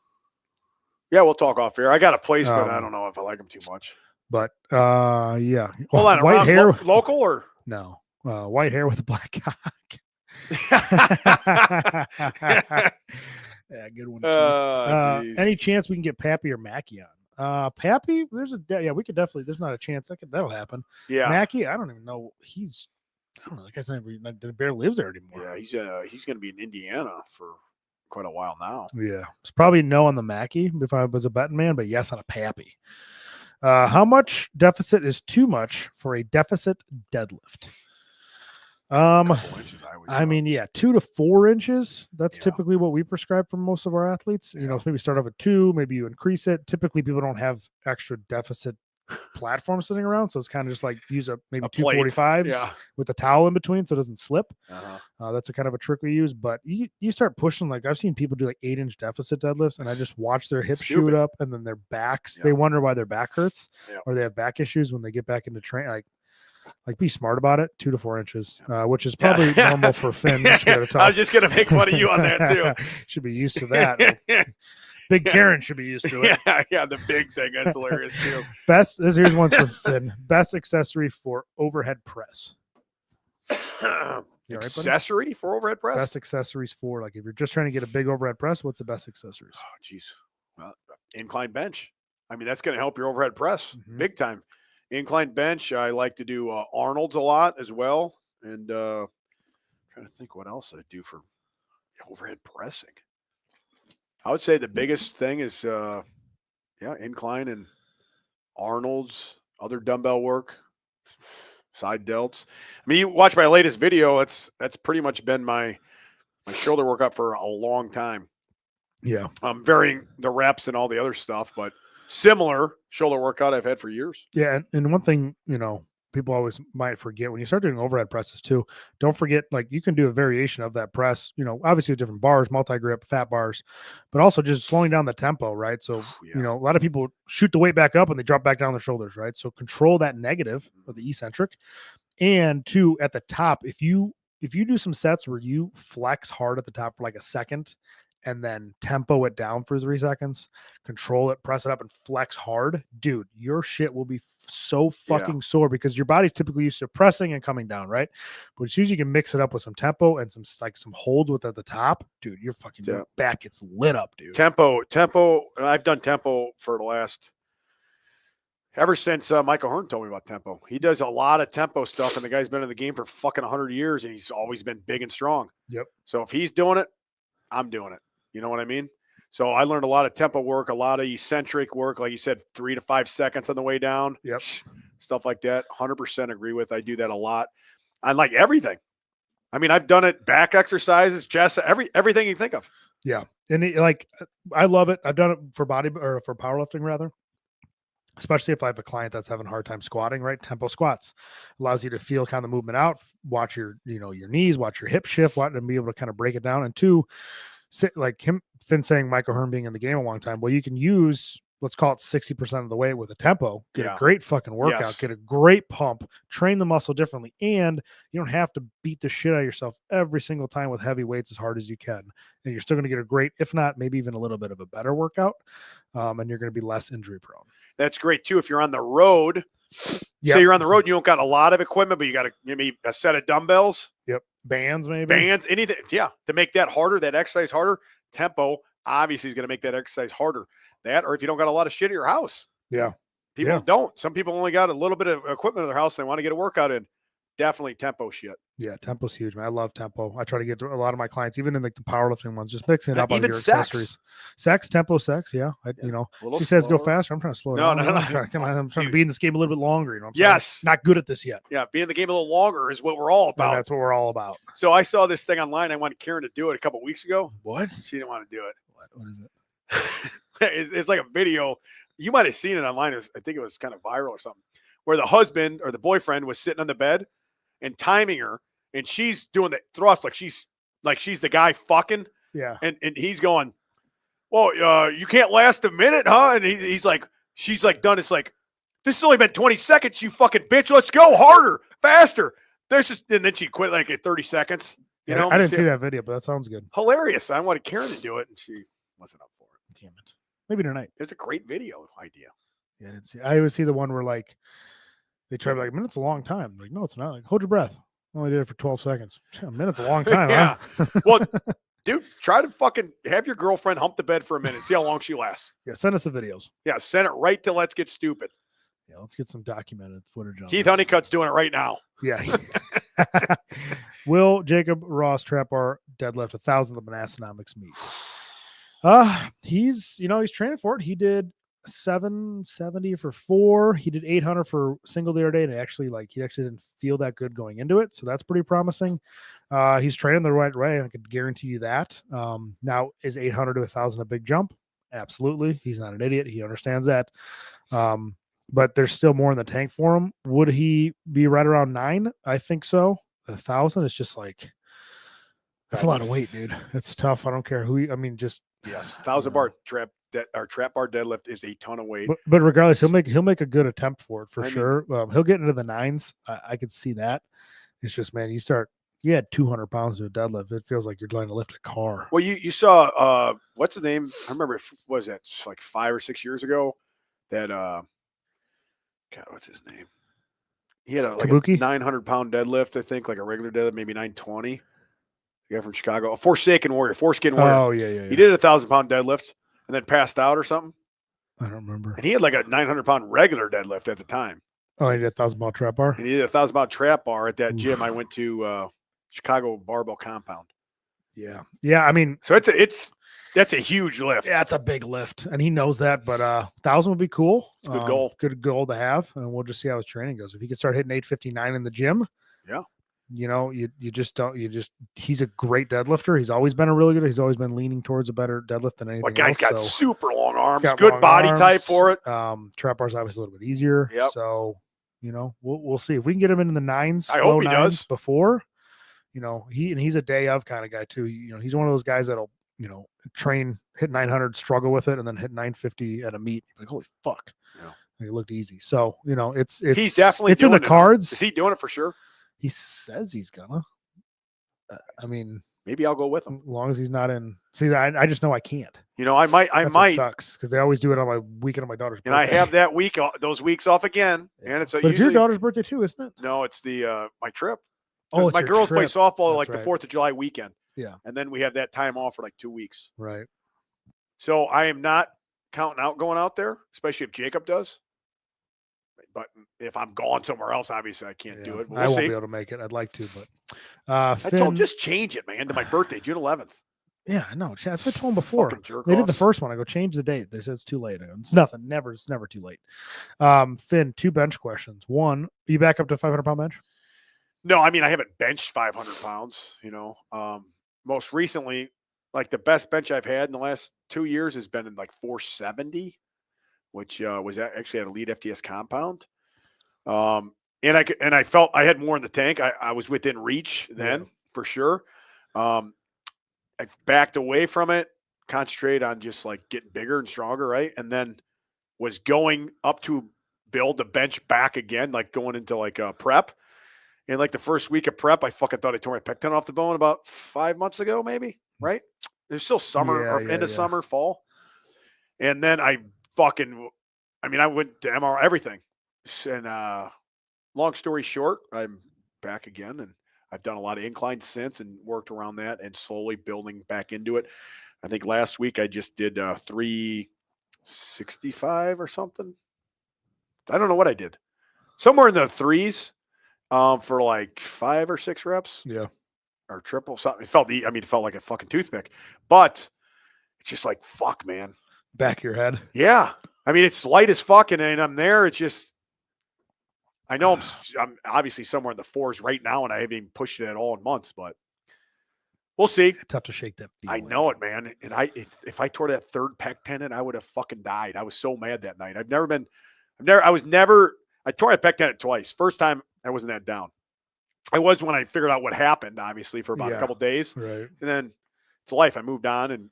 B: Yeah, we'll talk off here. I got a place, but I don't know if I like them too much.
A: But yeah.
B: Hold on,
A: white hair,
B: local or
A: no? White hair with a black cock. Yeah, good one. Any chance we can get Pappy or Mackie on? Pappy, we could definitely. There's not a chance that'll happen.
B: Yeah,
A: Mackie, I don't even know. I don't know. That guy's barely lives there anymore.
B: Yeah, he's going to be in Indiana for quite a while now.
A: Yeah, it's probably no on the Mackie if I was a betting man, but yes on a Pappy. How much deficit is too much for a deficit deadlift? I mean, 2 to 4 inches. That's typically what we prescribe for most of our athletes. You know, maybe start off at 2, maybe you increase it. Typically, people don't have extra deficit platforms sitting around, so it's kind of just like use maybe 245s with a towel in between so it doesn't slip. That's a kind of a trick we use. But you start pushing, like I've seen people do like 8-inch deficit deadlifts, and I just watch their hips shoot up, and then their backs. They wonder why their back hurts, or they have back issues when they get back into training. Like be smart about it. 2 to 4 inches, which is probably normal for Finn.
B: I was just gonna make fun of you on that too.
A: Should be used to that. Big Karen should be used to it.
B: Yeah, the big thing. That's hilarious too.
A: Here's one for Finn. Best accessory for overhead press.
B: Accessory for overhead press?
A: Best accessories for, like, if you're just trying to get a big overhead press, what's the best accessories?
B: Oh, jeez. Incline bench. I mean, that's going to help your overhead press big time. Incline bench. I like to do Arnold's a lot as well. And trying to think what else I do for overhead pressing. I would say the biggest thing is, incline and Arnold's, other dumbbell work, side delts. I mean, you watch my latest video. That's pretty much been my shoulder workout for a long time.
A: Yeah.
B: Varying the reps and all the other stuff, but similar shoulder workout I've had for years.
A: Yeah. And one thing, people always might forget when you start doing overhead presses too, don't forget, like, you can do a variation of that press, obviously with different bars, multi-grip, fat bars, but also just slowing down the tempo, right? So, a lot of people shoot the weight back up and they drop back down their shoulders, right? So control that negative or the eccentric. And two, at the top, if you do some sets where you flex hard at the top for like a second and then tempo it down for 3 seconds, control it, press it up and flex hard, dude, your shit will be so fucking sore because your body's typically used to pressing and coming down, right? But as soon as you can mix it up with some tempo and some holds with at the top, dude, your back gets lit up, dude.
B: Tempo. And I've done tempo for the last, ever since Michael Hearn told me about tempo. He does a lot of tempo stuff, and the guy's been in the game for fucking 100 years, and he's always been big and strong.
A: Yep.
B: So if he's doing it, I'm doing it. You know what I mean? So I learned a lot of tempo work, a lot of eccentric work, like you said, 3 to 5 seconds on the way down.
A: Yep.
B: Stuff like that. 100% agree with. I do that a lot. I like everything. I mean, I've done it, back exercises, chest, everything you think of.
A: Yeah. And I love it. I've done it for for powerlifting rather. Especially if I have a client that's having a hard time squatting, right? Tempo squats allows you to feel kind of the movement out, watch your knees, watch your hip shift, and be able to kind of break it down. And two, like Finn saying Michael Hearn being in the game a long time. Well, you can use, let's call it 60% of the way with a tempo, get a great fucking workout, get a great pump, train the muscle differently. And you don't have to beat the shit out of yourself every single time with heavy weights as hard as you can. And you're still going to get a great, if not maybe even a little bit of a better workout. And you're going to be less injury prone.
B: That's great too. If you're on the road, say you're on the road, you don't got a lot of equipment, but you got maybe a set of dumbbells.
A: Yep. Bands,
B: anything. Yeah. To make that harder, that exercise harder, tempo obviously is going to make that exercise harder. That, or if you don't got a lot of shit at your house.
A: Yeah.
B: People don't. Some people only got a little bit of equipment in their house. They want to get a workout in. Definitely tempo shit.
A: Yeah, tempo's huge, man. I love tempo. I try to get to a lot of my clients, even in the powerlifting ones, just mixing it up on your accessories. Tempo, yeah. She says go faster. I'm trying to slow down.
B: No.
A: I'm trying to be in this game a little bit longer. I'm
B: yes.
A: Not good at this yet.
B: Yeah, be in the game a little longer is what we're all about.
A: And that's what we're all about.
B: So I saw this thing online. I wanted Karen to do it a couple weeks ago.
A: What?
B: She didn't want to do it.
A: What is it?
B: It's like a video. You might have seen it online. I think it was kind of viral or something, where the husband or the boyfriend was sitting on the bed and timing her, and she's doing the thrust like she's the guy fucking.
A: Yeah.
B: And he's going, well, you can't last a minute, huh? And he's like, she's like done. It's like, this has only been 20 seconds, you fucking bitch. Let's go harder, faster. And then she quit like at 30 seconds. You know,
A: I didn't see that video, but that sounds good.
B: Hilarious. I wanted Karen to do it, and she wasn't up for it.
A: Damn it. Maybe tonight.
B: It's a great video idea.
A: Yeah, I didn't see. I always see the one where like they try to be like, a minute's a long time. Like, no, it's not. Like, hold your breath. I only did it for 12 seconds. A minute's a long time.
B: Yeah.
A: Huh?
B: Well, dude, try to fucking have your girlfriend hump the bed for a minute. See how long she lasts.
A: Yeah, send us the videos.
B: Yeah, send it right to Let's Get Stupid.
A: Yeah, let's get some documented footage on
B: Keith
A: this.
B: Honeycutt's doing it right now.
A: Yeah. Will Jacob Ross trap bar deadlift 1,000 of the Monasonomics meet? He's training for it. He did 770 for 4. He did 800 for single the other day, and he actually didn't feel that good going into it. So that's pretty promising. He's training the right way. I can guarantee you that. Now is 800 to 1,000 a big jump? Absolutely. He's not an idiot. He understands that. But there's still more in the tank for him. Would he be right around 9? I think so. 1,000 is just like, that's a lot of weight, dude. It's tough. I don't care who.
B: Yes, 1,000 bar trap bar deadlift is a ton of weight.
A: But regardless, he'll make a good attempt for it for sure. He'll get into the 9s. I could see that. It's just, man, you had 200 pounds to a deadlift. It feels like you're trying to lift a car.
B: Well, you saw what's his name? I remember was that like 5 or 6 years ago that God, what's his name? He had a 900-pound deadlift, I think, like a regular deadlift, maybe 920. The guy from Chicago, a Forsaken Warrior, Foreskin Warrior.
A: Oh, yeah.
B: He did a 1,000-pound deadlift. and then passed out or something.
A: I don't remember.
B: And he had like a 900-pound regular deadlift at the time.
A: Oh, he did a 1,000-pound trap bar.
B: And he did a 1,000-pound trap bar at that gym I went to, Chicago Barbell Compound.
A: Yeah, yeah. I mean,
B: so that's a huge lift.
A: Yeah, it's a big lift, and he knows that. But 1,000 would be cool.
B: It's a good goal.
A: Good goal to have, and we'll just see how his training goes. If he can start hitting 859 in the gym,
B: yeah.
A: You know, you just don't. He's a great deadlifter. He's always been a really good. He's always been leaning towards a better deadlift than anything.
B: Well, guy's got
A: so
B: super long arms, good body type for it.
A: Trap bar's obviously a little bit easier.
B: Yep.
A: So, you know, we'll see if we can get him into the nines.
B: I hope he does
A: before. You know, he's a day of kind of guy too. You know, he's one of those guys that'll, you know, train, hit 900, struggle with it, and then hit 950 at a meet. Like, holy fuck. Yeah. It looked easy. So, you know, he's
B: definitely
A: in the cards.
B: Is he doing it for sure?
A: He says he's gonna. I mean,
B: maybe I'll go with him
A: as long as he's not in. See, I just know I can't.
B: You know, I might.
A: What sucks because they always do it on my weekend of my daughter's birthday.
B: And I have that week, those weeks off again. Yeah. And it's
A: but it's your daughter's birthday too, isn't it?
B: No, it's the my trip.
A: Oh,
B: my girls play softball
A: That's
B: like the 4th of July weekend.
A: Yeah.
B: And then we have that time off for like 2 weeks.
A: Right.
B: So I am not counting out going out there, especially if Jacob does. But if I'm going somewhere else, obviously I can't do it. But
A: I won't be able to make it. I'd like to, but
B: I told just change it, man, to my birthday, June 11th.
A: Yeah, no, that's what I told them before.
B: They
A: did the first one. I go change the date. They said it's too late. It's nothing. It's never too late. Finn, 2 bench questions. One, are you back up to 500-pound bench?
B: No, I mean I haven't benched 500 pounds. You know, most recently, like the best bench I've had in the last 2 years has been in like 470. Which was actually at Elite FTS compound. And I felt I had more in the tank. I was within reach then for sure. I backed away from it, concentrated on just like getting bigger and stronger, right? And then was going up to build the bench back again, like going into like a prep. And like the first week of prep, I fucking thought I tore my pec tendon off the bone about 5 months ago, maybe, right? There's still summer or end of summer, fall. And then I went to MRI, everything. And long story short, I'm back again, and I've done a lot of inclines since and worked around that and slowly building back into it. I think last week I just did 365 or something. I don't know what I did. Somewhere in the threes for like 5 or 6 reps.
A: Yeah.
B: Or triple something. It felt like a fucking toothpick. But it's just like, fuck, man.
A: Back of your head.
B: Yeah. I mean, it's light as fuck, and I'm there. It's just, I know I'm obviously somewhere in the 4s right now, and I haven't even pushed it at all in months, but we'll see.
A: Tough to shake that feeling.
B: I know it, man. And if I tore that 3rd pec tendon, I would have fucking died. I was so mad that night. I tore my pec tendon twice. First time, I wasn't that down. I was when I figured out what happened, obviously, for about a couple days.
A: Right.
B: And then it's life. I moved on and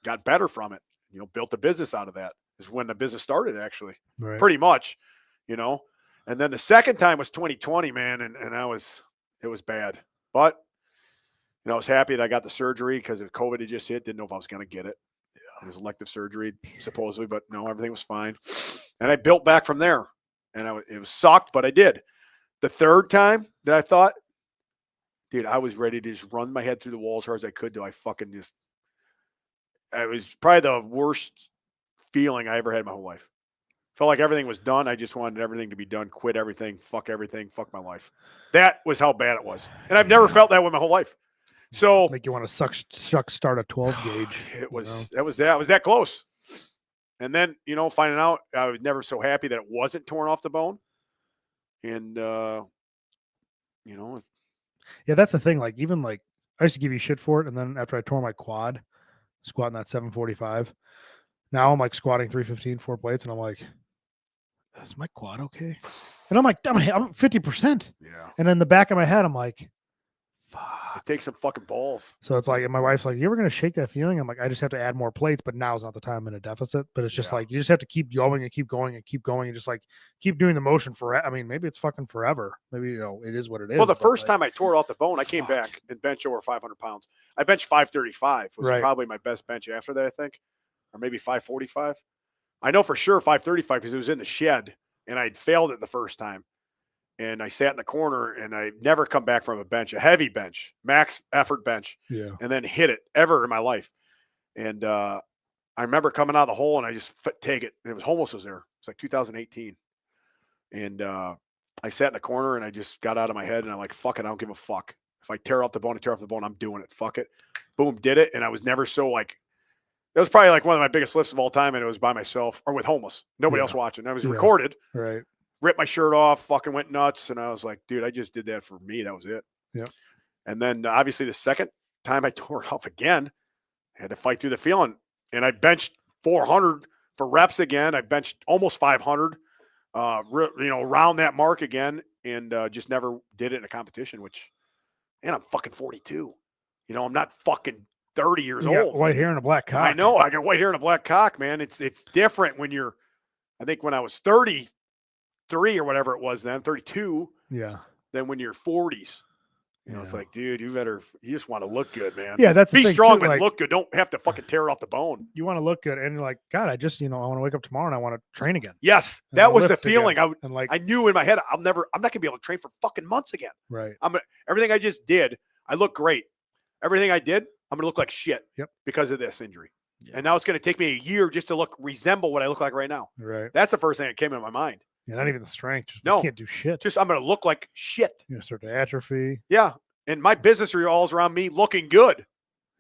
B: got better from it. You know, built a business out of that. Is when the business started, actually.
A: Right.
B: Pretty much, you know. And then the second time was 2020, man, and it was bad. But, you know, I was happy that I got the surgery because if COVID had just hit, didn't know if I was going to get it. Yeah. It was elective surgery, supposedly, but no, everything was fine. And I built back from there. And it was sucked, but I did. The third time that I thought, dude, I was ready to just run my head through the wall as hard as I could till I fucking just – it was probably the worst feeling I ever had in my whole life. Felt like everything was done. I just wanted everything to be done, quit everything, fuck my life. That was how bad it was. And I've never felt that way my whole life. So
A: make you want to start a 12 gauge.
B: It was that close. And then, you know, finding out I was never so happy that it wasn't torn off the bone. And you know,
A: yeah, that's the thing. Like, even like I used to give you shit for it, and then after I tore my quad, squatting that 745, now I'm like squatting 315, 4 plates, and I'm like, is my quad okay? And I'm like, I'm 50%.
B: Yeah.
A: And in the back of my head, I'm like, fuck.
B: It takes some fucking balls.
A: So it's like, and my wife's like, you ever going to shake that feeling? I'm like, I just have to add more plates, but now's not the time. I'm in a deficit. But it's just like, you just have to keep going and keep going and keep going and just like keep doing the motion for, I mean, maybe it's fucking forever. Maybe, you know, it is what it is.
B: Well, the first time I tore it off the bone, I came back and benched over 500 pounds. I benched 535, was probably my best bench after that, I think, or maybe 545. I know for sure 535 because it was in the shed and I'd failed it the first time. And I sat in the corner and I never come back from a bench, a heavy bench, max effort bench, and then hit it ever in my life. And I remember coming out of the hole and I just take it. And it was Homos was there. It's like 2018. And I sat in the corner and I just got out of my head and I'm like, fuck it, I don't give a fuck. If I tear off the bone, I tear off the bone. I'm doing it. Fuck it. Boom, did it. And I was never so like, it was probably like one of my biggest lifts of all time. And it was by myself or with Homos. Nobody else watching. I was recorded.
A: Right.
B: Ripped my shirt off, fucking went nuts. And I was like, dude, I just did that for me. That was it.
A: Yeah.
B: And then obviously the second time I tore it off again, I had to fight through the feeling. And I benched 400 for reps again. I benched almost 500, around that mark again, and just never did it in a competition, which, man, I'm fucking 42. I'm not fucking 30 years old.
A: White hair and a black cock.
B: I know. I got white hair and a black cock, man. It's different when you're, I think when I was 33 or whatever it was then, 32, than when you're 40s. It's like, dude, you just want to look good, man.
A: Yeah, that's
B: be
A: the thing
B: strong,
A: too,
B: but
A: like,
B: look good. Don't have to fucking tear off the bone.
A: You want to look good, and you're like, God, I just, I want to wake up tomorrow and I want to train again.
B: Yes, that was the feeling. I knew in my head, I'm not gonna be able to train for fucking months again.
A: Right.
B: Everything I just did, I look great. Everything I did, I'm gonna look like shit.
A: Yep.
B: Because of this injury. Yeah. And now it's gonna take me a year just to resemble what I look like right now.
A: Right.
B: That's the first thing that came into my mind.
A: Yeah, not even the strength.
B: No,
A: you can't do shit.
B: Just I'm gonna look like shit.
A: You're gonna start to atrophy.
B: Yeah. And my business revolves around me looking good.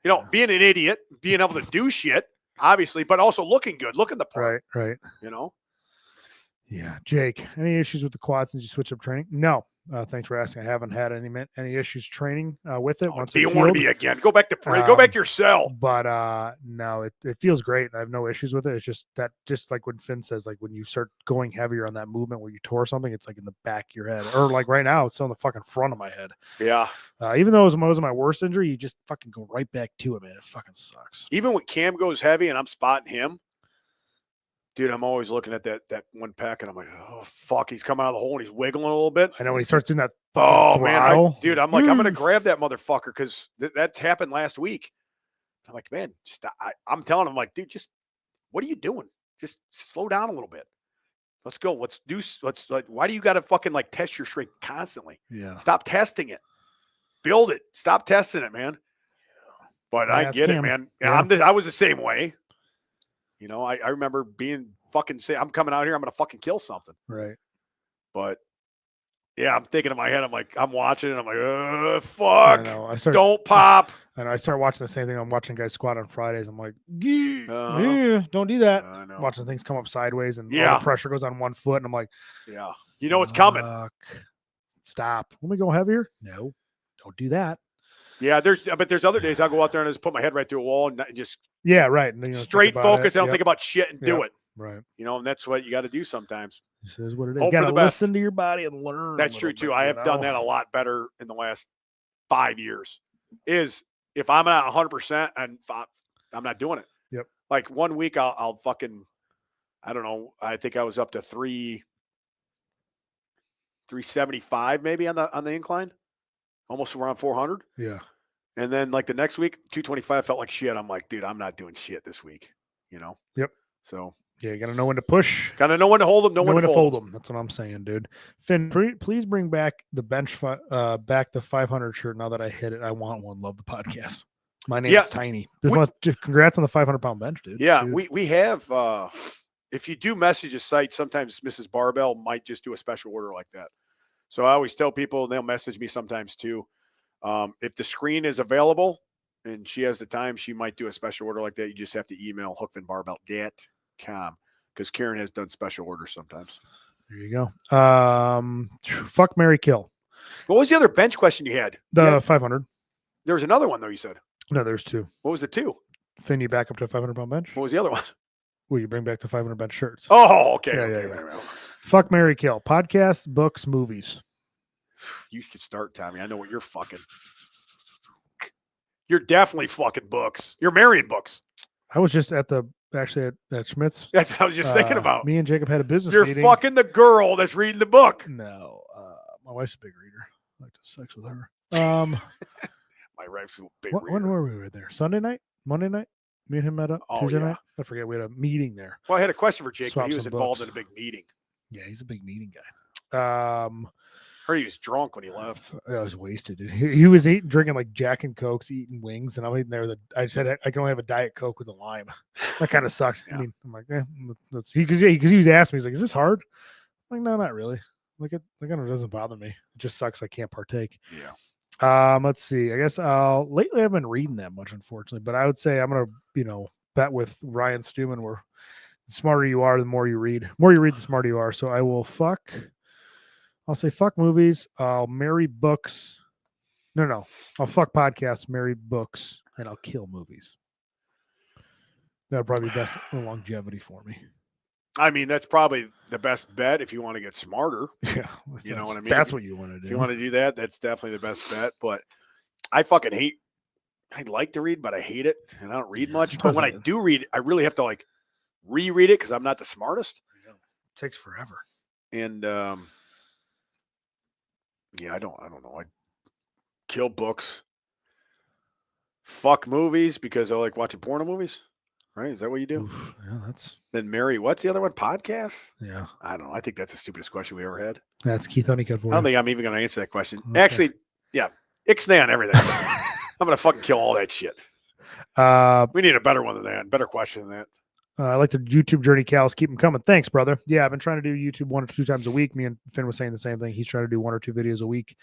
B: Being an idiot, being able to do shit, obviously, but also looking good, looking the part.
A: Right. Yeah. Jake, any issues with the quad since you switched up training? No. Thanks for asking. I haven't had any issues training with it. Once
B: you want to be again, go back to go back to your cell.
A: But no, it feels great. I have no issues with it. It's just like when Finn says, like when you start going heavier on that movement where you tore something, it's like in the back of your head, or like right now, it's on the fucking front of my head.
B: Yeah.
A: Even though it was my worst injury, you just fucking go right back to it, man. It fucking sucks.
B: Even when Cam goes heavy and I'm spotting him, dude, I'm always looking at that one pack and I'm like, oh fuck, he's coming out of the hole and he's wiggling a little bit.
A: I know when he starts doing that.
B: Oh man, I'm like, I'm gonna grab that motherfucker because that happened last week. I'm like, man, I'm telling him, like, dude, just what are you doing? Just slow down a little bit. Let's go. Why do you got to fucking like test your strength constantly?
A: Yeah.
B: Stop testing it. Build it. Stop testing it, man. But I get it, man. Yeah. I was the same way. I remember being fucking say, I'm coming out here, I'm gonna fucking kill something.
A: Right.
B: But yeah, I'm thinking in my head, I'm like, I'm watching it, I'm like, fuck. Don't pop.
A: And I start watching the same thing. I'm watching guys squat on Fridays. I'm like, don't do that. Watching things come up sideways and all the pressure goes on one foot. And I'm like,
B: yeah, it's coming.
A: Stop. Let me go heavier. No, don't do that.
B: Yeah, there's other days I'll go out there and just put my head right through a wall and just
A: right.
B: Straight focus. I don't think about shit and do it.
A: Right.
B: And that's what you got to do sometimes.
A: This is what it is. You got to listen to your body and learn.
B: That's true too. I have done that a lot better in the last 5 years. Is if I'm not 100% and I'm not doing it.
A: Yep.
B: Like 1 week I'll fucking, I don't know. I think I was up to 375 maybe on the incline. Almost around 400.
A: Yeah.
B: And then like the next week, 225 felt like shit. I'm like, dude, I'm not doing shit this week.
A: Yep.
B: So
A: yeah, you got to know when to push.
B: Got to know when to hold them. Know when to fold them.
A: That's what I'm saying, dude. Finn, please bring back the back the 500 shirt. Now that I hit it, I want one. Love the podcast. My name is Tiny. Congrats on the 500-pound bench, dude.
B: Yeah, we have. If you do message a site, sometimes Mrs. Barbell might just do a special order like that. So I always tell people, they'll message me sometimes too. If the screen is available and she has the time, she might do a special order like that. You just have to email hookfinbarbell.com because Karen has done special orders sometimes.
A: There you go. Fuck, marry, kill.
B: What was the other bench question you had?
A: The 500.
B: There was another one though, you said.
A: No, there's two.
B: What was the two?
A: Finn, you back up to a 500-pound bench?
B: What was the other one?
A: Will you bring back the 500 bench shirts?
B: Oh, okay.
A: Yeah. Right. Fuck, marry, kill. Podcasts, books, movies.
B: You could start, Tommy. I know what you're fucking. You're definitely fucking books. You're marrying books.
A: I was just at Schmidt's.
B: That's what I was just thinking about.
A: Me and Jacob had a business meeting.
B: You're fucking the girl that's reading the book.
A: No. My wife's a big reader. I like to have sex with her.
B: My wife's a big reader.
A: When were we there? Sunday night? Monday night? Me and him met up Tuesday night? I forget. We had a meeting there.
B: Well, I had a question for Jake, but he was involved in a big meeting.
A: Yeah, he's a big meeting guy.
B: Heard he was drunk when he left.
A: I was wasted. Dude. He was drinking like Jack and Cokes, eating wings, and I'm eating there. I said I can only have a Diet Coke with a lime. That kind of sucked.
B: Yeah.
A: I mean, I'm like, that's because he was asking me, he's like, "Is this hard?" I'm like, no, not really. It doesn't bother me. It just sucks I can't partake.
B: Yeah.
A: Let's see. I guess lately I've been reading that much, unfortunately, but I would say I'm gonna bet with Ryan Stewman where the smarter you are, the more you read. The more you read, the smarter you are. So I'll say fuck movies. I'll marry books. No. I'll fuck podcasts, marry books, and I'll kill movies. That'll probably be best longevity for me.
B: I mean, that's probably the best bet if you want to get smarter.
A: Yeah.
B: You know what I mean?
A: That's what you want to do.
B: If you want to do that, that's definitely the best bet. But I fucking hate, I like to read, but I hate it. And I don't read much. But when I do read, I really have to like reread it because I'm not the smartest.
A: It takes forever.
B: And yeah, I don't know. I kill books. Fuck movies because I like watching porno movies. Right? Is that what you do?
A: Oof, yeah, that's
B: Then marry. What's the other one? Podcasts?
A: yeah.
B: I don't know. I think that's the stupidest question we ever had.
A: That's Keith Honeycutt for
B: I don't think I'm even going to answer that question. Okay. Actually, yeah, ixnay on everything. I'm going to fucking kill all that shit. We need a better one than that. Better question than that.
A: I like the YouTube journey, Cal's. Keep them coming. Thanks, brother. Yeah, I've been trying to do YouTube 1 or 2 times a week. Me and Finn was saying the same thing. He's trying to do 1 or 2 videos a week.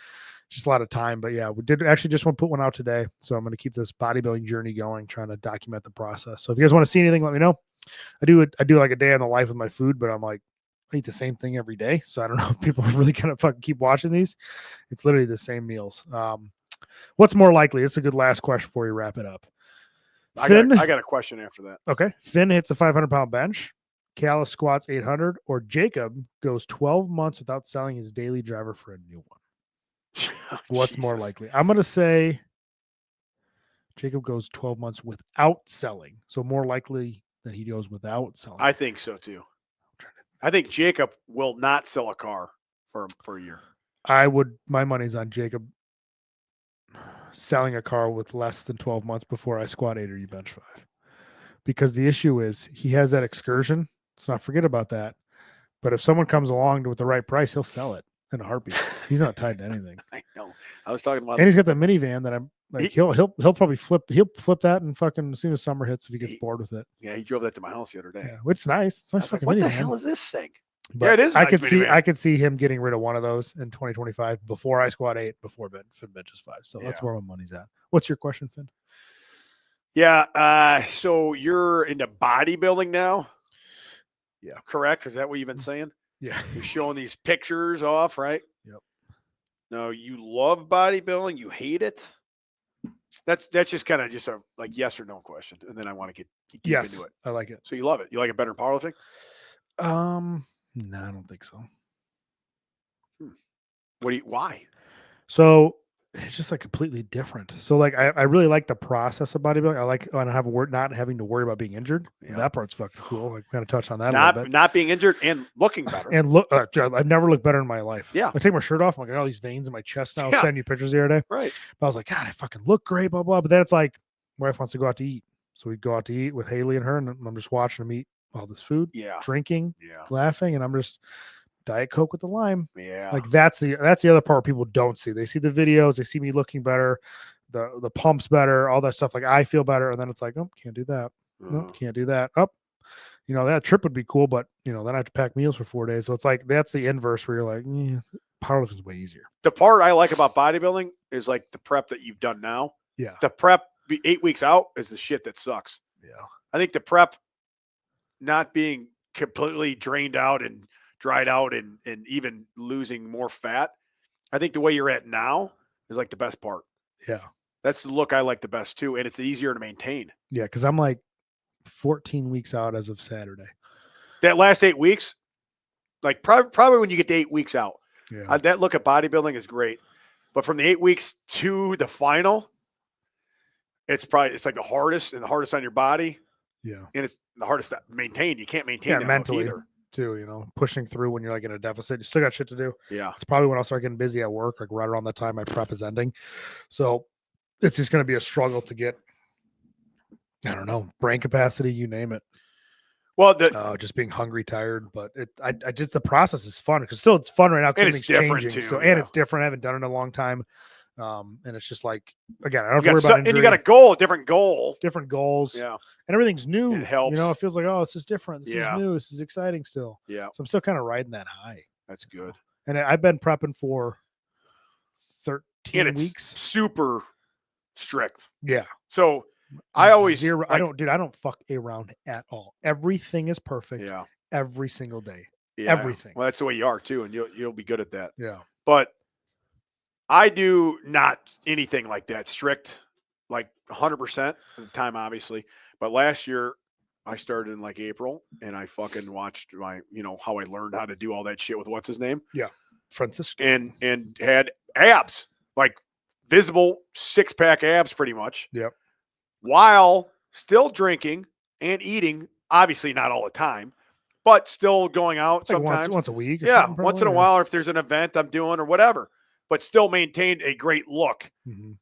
A: Just a lot of time. But yeah, we did actually just want to put one out today. So I'm going to keep this bodybuilding journey going, trying to document the process. So if you guys want to see anything, let me know. I do like a day in the life with my food, but I'm like, I eat the same thing every day. So I don't know if people are really going to fucking keep watching these. It's literally the same meals. What's more likely? It's a good last question before we wrap it up.
B: I got a question after that.
A: Okay. Finn hits a 500-pound bench. Callis squats 800, or Jacob goes 12 months without selling his daily driver for a new one. What's more likely? I'm going to say Jacob goes 12 months without selling. So more likely that he goes without selling.
B: I think so too. I think Jacob will not sell a car for a year.
A: My money's on Jacob selling a car with less than 12 months before I squat 8 or you bench 5. Because the issue is he has that excursion. Let's not forget about that. But if someone comes along with the right price, he'll sell it in a heartbeat. He's not tied to anything.
B: I know. I was talking about,
A: and he's got the minivan that I'm like, he'll probably flip that and fucking as soon as summer hits, if he gets bored with it.
B: Yeah, he drove that to my house the other day.
A: Yeah, which is nice. It's nice fucking
B: what
A: minivan.
B: the hell is this thing?
A: But
B: yeah, it is.
A: I could see him getting rid of one of those in 2025 before I squat 8, before Finn benches 5. So that's where my money's at. What's your question, Finn?
B: Yeah. So you're into bodybuilding now?
A: Yeah.
B: Correct? Is that what you've been saying?
A: Yeah.
B: You're showing these pictures off, right?
A: Yep.
B: No, you love bodybuilding. You hate it. That's just kind of just a like yes or no question, and then I want to get deep into it.
A: I like it.
B: So you love it. You like it better than powerlifting?
A: No, I don't think so.
B: Why?
A: So it's just like completely different. So like I really like the process of bodybuilding. I like when I have not having to worry about being injured.
B: Yeah.
A: That part's fucking cool. I kind of touched on that a little bit.
B: Not being injured and looking better.
A: And look, I've never looked better in my life.
B: Yeah.
A: I take my shirt off. I'm like, I got all these veins in my chest now. I'll send you pictures the other day.
B: Right.
A: But I was like, God, I fucking look great, blah, blah. But then it's like, my wife wants to go out to eat. So we'd go out to eat with Haley and her, and I'm just watching them eat all this food, drinking, laughing, and I'm just Diet Coke with the lime.
B: Yeah.
A: Like that's the other part people don't see. They see the videos, they see me looking better, the pumps better, all that stuff. Like I feel better. And then it's like, oh, can't do that. No, can't do that. Oh, that trip would be cool, but then I have to pack meals for 4 days. So it's like that's the inverse where you're like, powerlifting is way easier.
B: The part I like about bodybuilding is like the prep that you've done now.
A: Yeah.
B: The prep 8 weeks out is the shit that sucks.
A: Yeah.
B: I think the prep not being completely drained out and dried out and even losing more fat. I think the way you're at now is like the best part.
A: Yeah.
B: That's the look I like the best too. And it's easier to maintain.
A: Yeah. Cause I'm like 14 weeks out as of Saturday.
B: That last 8 weeks, like probably when you get to 8 weeks out, that look at bodybuilding is great. But from the 8 weeks to the final, it's like the hardest on your body.
A: Yeah.
B: And it's the hardest to maintain. You can't maintain that
A: mentally
B: either.
A: Too, pushing through when you're like in a deficit. You still got shit to do.
B: Yeah.
A: It's probably when I'll start getting busy at work, like right around the time my prep is ending. So it's just going to be a struggle to get, I don't know, brain capacity, you name it.
B: Well, the
A: just being hungry, tired, but I just the process is fun because still it's fun right now because
B: And it's
A: everything's
B: different
A: changing
B: too,
A: still,
B: yeah.
A: and it's different. I haven't done it in a long time, and it's just like again, I don't have
B: you
A: to worry
B: got
A: about
B: and
A: injury,
B: you got a goal, a different goal.
A: different goals,
B: Yeah,
A: and everything's new.
B: it helps.
A: You know, it feels like this is different. This is
B: Yeah.
A: new. This is exciting still.
B: Yeah,
A: So I'm still kind of riding that high.
B: that's good.
A: And I've been prepping for 13
B: And it's
A: weeks.
B: super strict.
A: Yeah.
B: So I always
A: zero. I
B: like,
A: don't fuck around at all. Everything is perfect.
B: Yeah.
A: Every single day.
B: Yeah.
A: Everything.
B: Well, that's the way you are too, and you'll be good at that.
A: Yeah.
B: But I do not anything like that strict, like 100% of the time, obviously. But last year I started in like April, and I fucking watched how I learned how to do all that shit with what's his name,
A: Yeah. Francisco.
B: and had abs, like visible 6-pack abs, pretty much.
A: Yep.
B: While still drinking and eating, obviously not all the time, but still going out
A: Like
B: sometimes.
A: once a week. Or
B: Yeah,
A: something,
B: once in a
A: probably,
B: while, or if there's an event I'm doing or whatever, but still maintained a great look.
A: Mhm.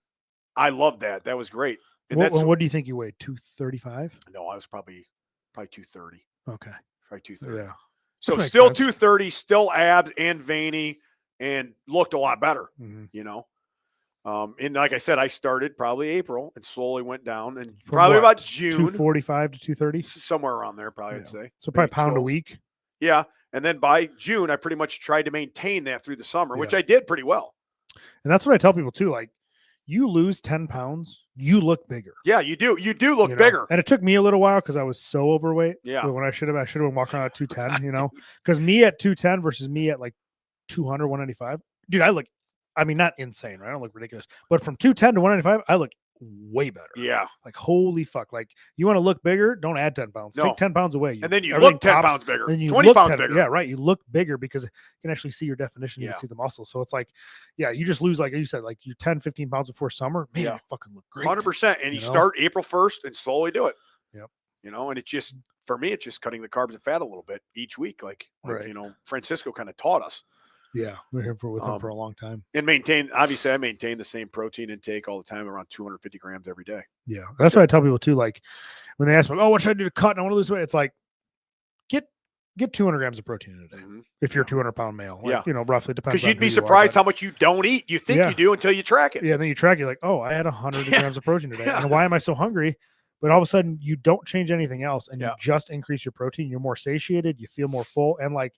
B: I love that. That was great. And
A: What do you think you weighed? 235?
B: no, I was probably 230.
A: Okay.
B: Probably 230.
A: Yeah.
B: So
A: makes
B: still
A: sense.
B: 230, still abs and veiny, and looked a lot better.
A: Mhm.
B: And like I said, I started probably April and slowly went down, and
A: From
B: probably
A: what?
B: about June,
A: 245 to 230.
B: somewhere around there, probably I'd say.
A: So probably
B: Maybe
A: pound a
B: 12.
A: week.
B: Yeah, and then by June, I pretty much tried to maintain that through the summer, which
A: Yeah.
B: I did pretty well.
A: And that's what I tell people too. Like, you lose 10 pounds, you look bigger.
B: Yeah, you do. You do look
A: you know?
B: bigger.
A: And it took me a little while because I was so overweight.
B: Yeah.
A: When I should have been walking around at 210, because me at 210 versus me at like 200, 195. Dude, I look, not insane, right? I don't look ridiculous. But from 210 to 195, I look way better.
B: Yeah.
A: Like, holy fuck. Like, you want to look bigger? Don't add 10 pounds.
B: No.
A: Take 10 pounds away.
B: And then you
A: everything
B: look 10
A: pops,
B: pounds bigger.
A: And you
B: 20
A: look
B: pounds
A: 10
B: bigger.
A: Yeah, right. You look bigger because you can actually see your definition. You
B: Yeah.
A: can see the muscle. So it's like, yeah, you just lose, like you said, like you're 10, 15 pounds before summer. Man,
B: Yeah.
A: you fucking look great.
B: 100%. And you start April 1st and slowly do it.
A: Yep.
B: And it's just, for me, it's just cutting the carbs and fat a little bit each week. Like
A: Right.
B: Francisco kind of taught us.
A: Yeah, we're here with him for a long time.
B: And obviously I maintain the same protein intake all the time, around 250 grams every day.
A: Yeah. That's what I tell people too. Like when they ask me, oh, what should I do to cut? And I want to lose weight. It's like, get 200 grams of protein in a day.
B: Mm-hmm.
A: If you're a 200-pound male. Like, roughly depends.
B: Because you'd be surprised how much you don't eat. You think you do until you track it.
A: Yeah. Then you track, you're like, oh, I had 100 grams of protein today. And why am I so hungry? But all of a sudden you don't change anything else and you just increase your protein. You're more satiated. You feel more full. And like,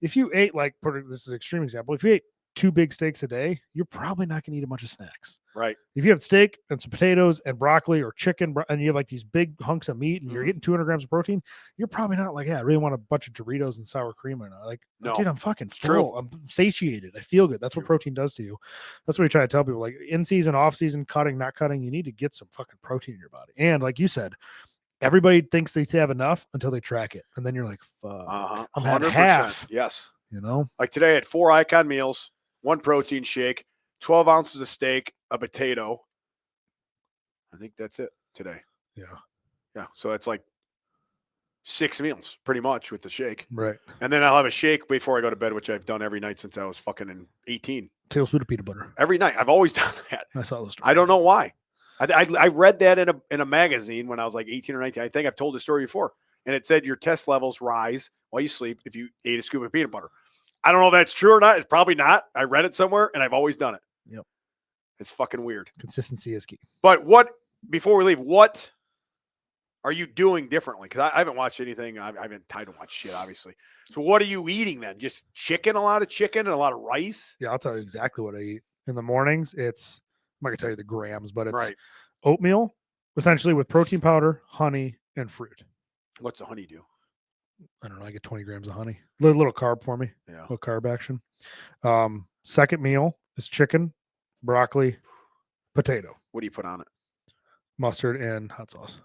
A: if you ate, like, this is an extreme example, if you ate 2 big steaks a day, you're probably not going to eat a bunch of snacks.
B: Right.
A: If you have steak and some potatoes and broccoli or chicken, and you have like these big hunks of meat and you're getting 200 grams of protein, you're probably not like, I really want a bunch of Doritos and sour cream. Or like, no, dude, I'm fucking full.
B: True.
A: I'm satiated. I feel good. That's what protein does to you. That's what we try to tell people. Like in season, off season, cutting, not cutting, you need to get some fucking protein in your body. And like you said, everybody thinks they have enough until they track it. And then you're like, fuck, I'm at
B: 100%.
A: half.
B: Yes.
A: Like
B: today I had 4 Icon meals, 1 protein shake, 12 ounces of steak, a potato. I think that's it today.
A: Yeah.
B: Yeah. So that's like 6 meals pretty much with the shake.
A: Right.
B: And then I'll have a shake before I go to bed, which I've done every night since I was fucking 18.
A: Tablespoon of peanut butter.
B: Every night. I've always done that.
A: I saw this.
B: I don't know why. I read that in a magazine when I was like 18 or 19. I think I've told the story before. And it said your test levels rise while you sleep if you ate a scoop of peanut butter. I don't know if that's true or not. It's probably not. I read it somewhere and I've always done it.
A: Yep.
B: It's fucking weird.
A: Consistency is key.
B: But before we leave, what are you doing differently? Because I haven't watched anything. I haven't time to watch shit, obviously. So what are you eating then? Just chicken, a lot of chicken and a lot of rice?
A: Yeah, I'll tell you exactly what I eat. In the mornings, I'm not going to tell you the grams, but it's
B: right.
A: Oatmeal, essentially with protein powder, honey, and fruit.
B: What's the honey do?
A: I don't know. I get 20 grams of honey. Little carb for me.
B: Yeah.
A: Little carb action. Second meal is chicken, broccoli, potato.
B: What do you put on it?
A: Mustard and hot sauce.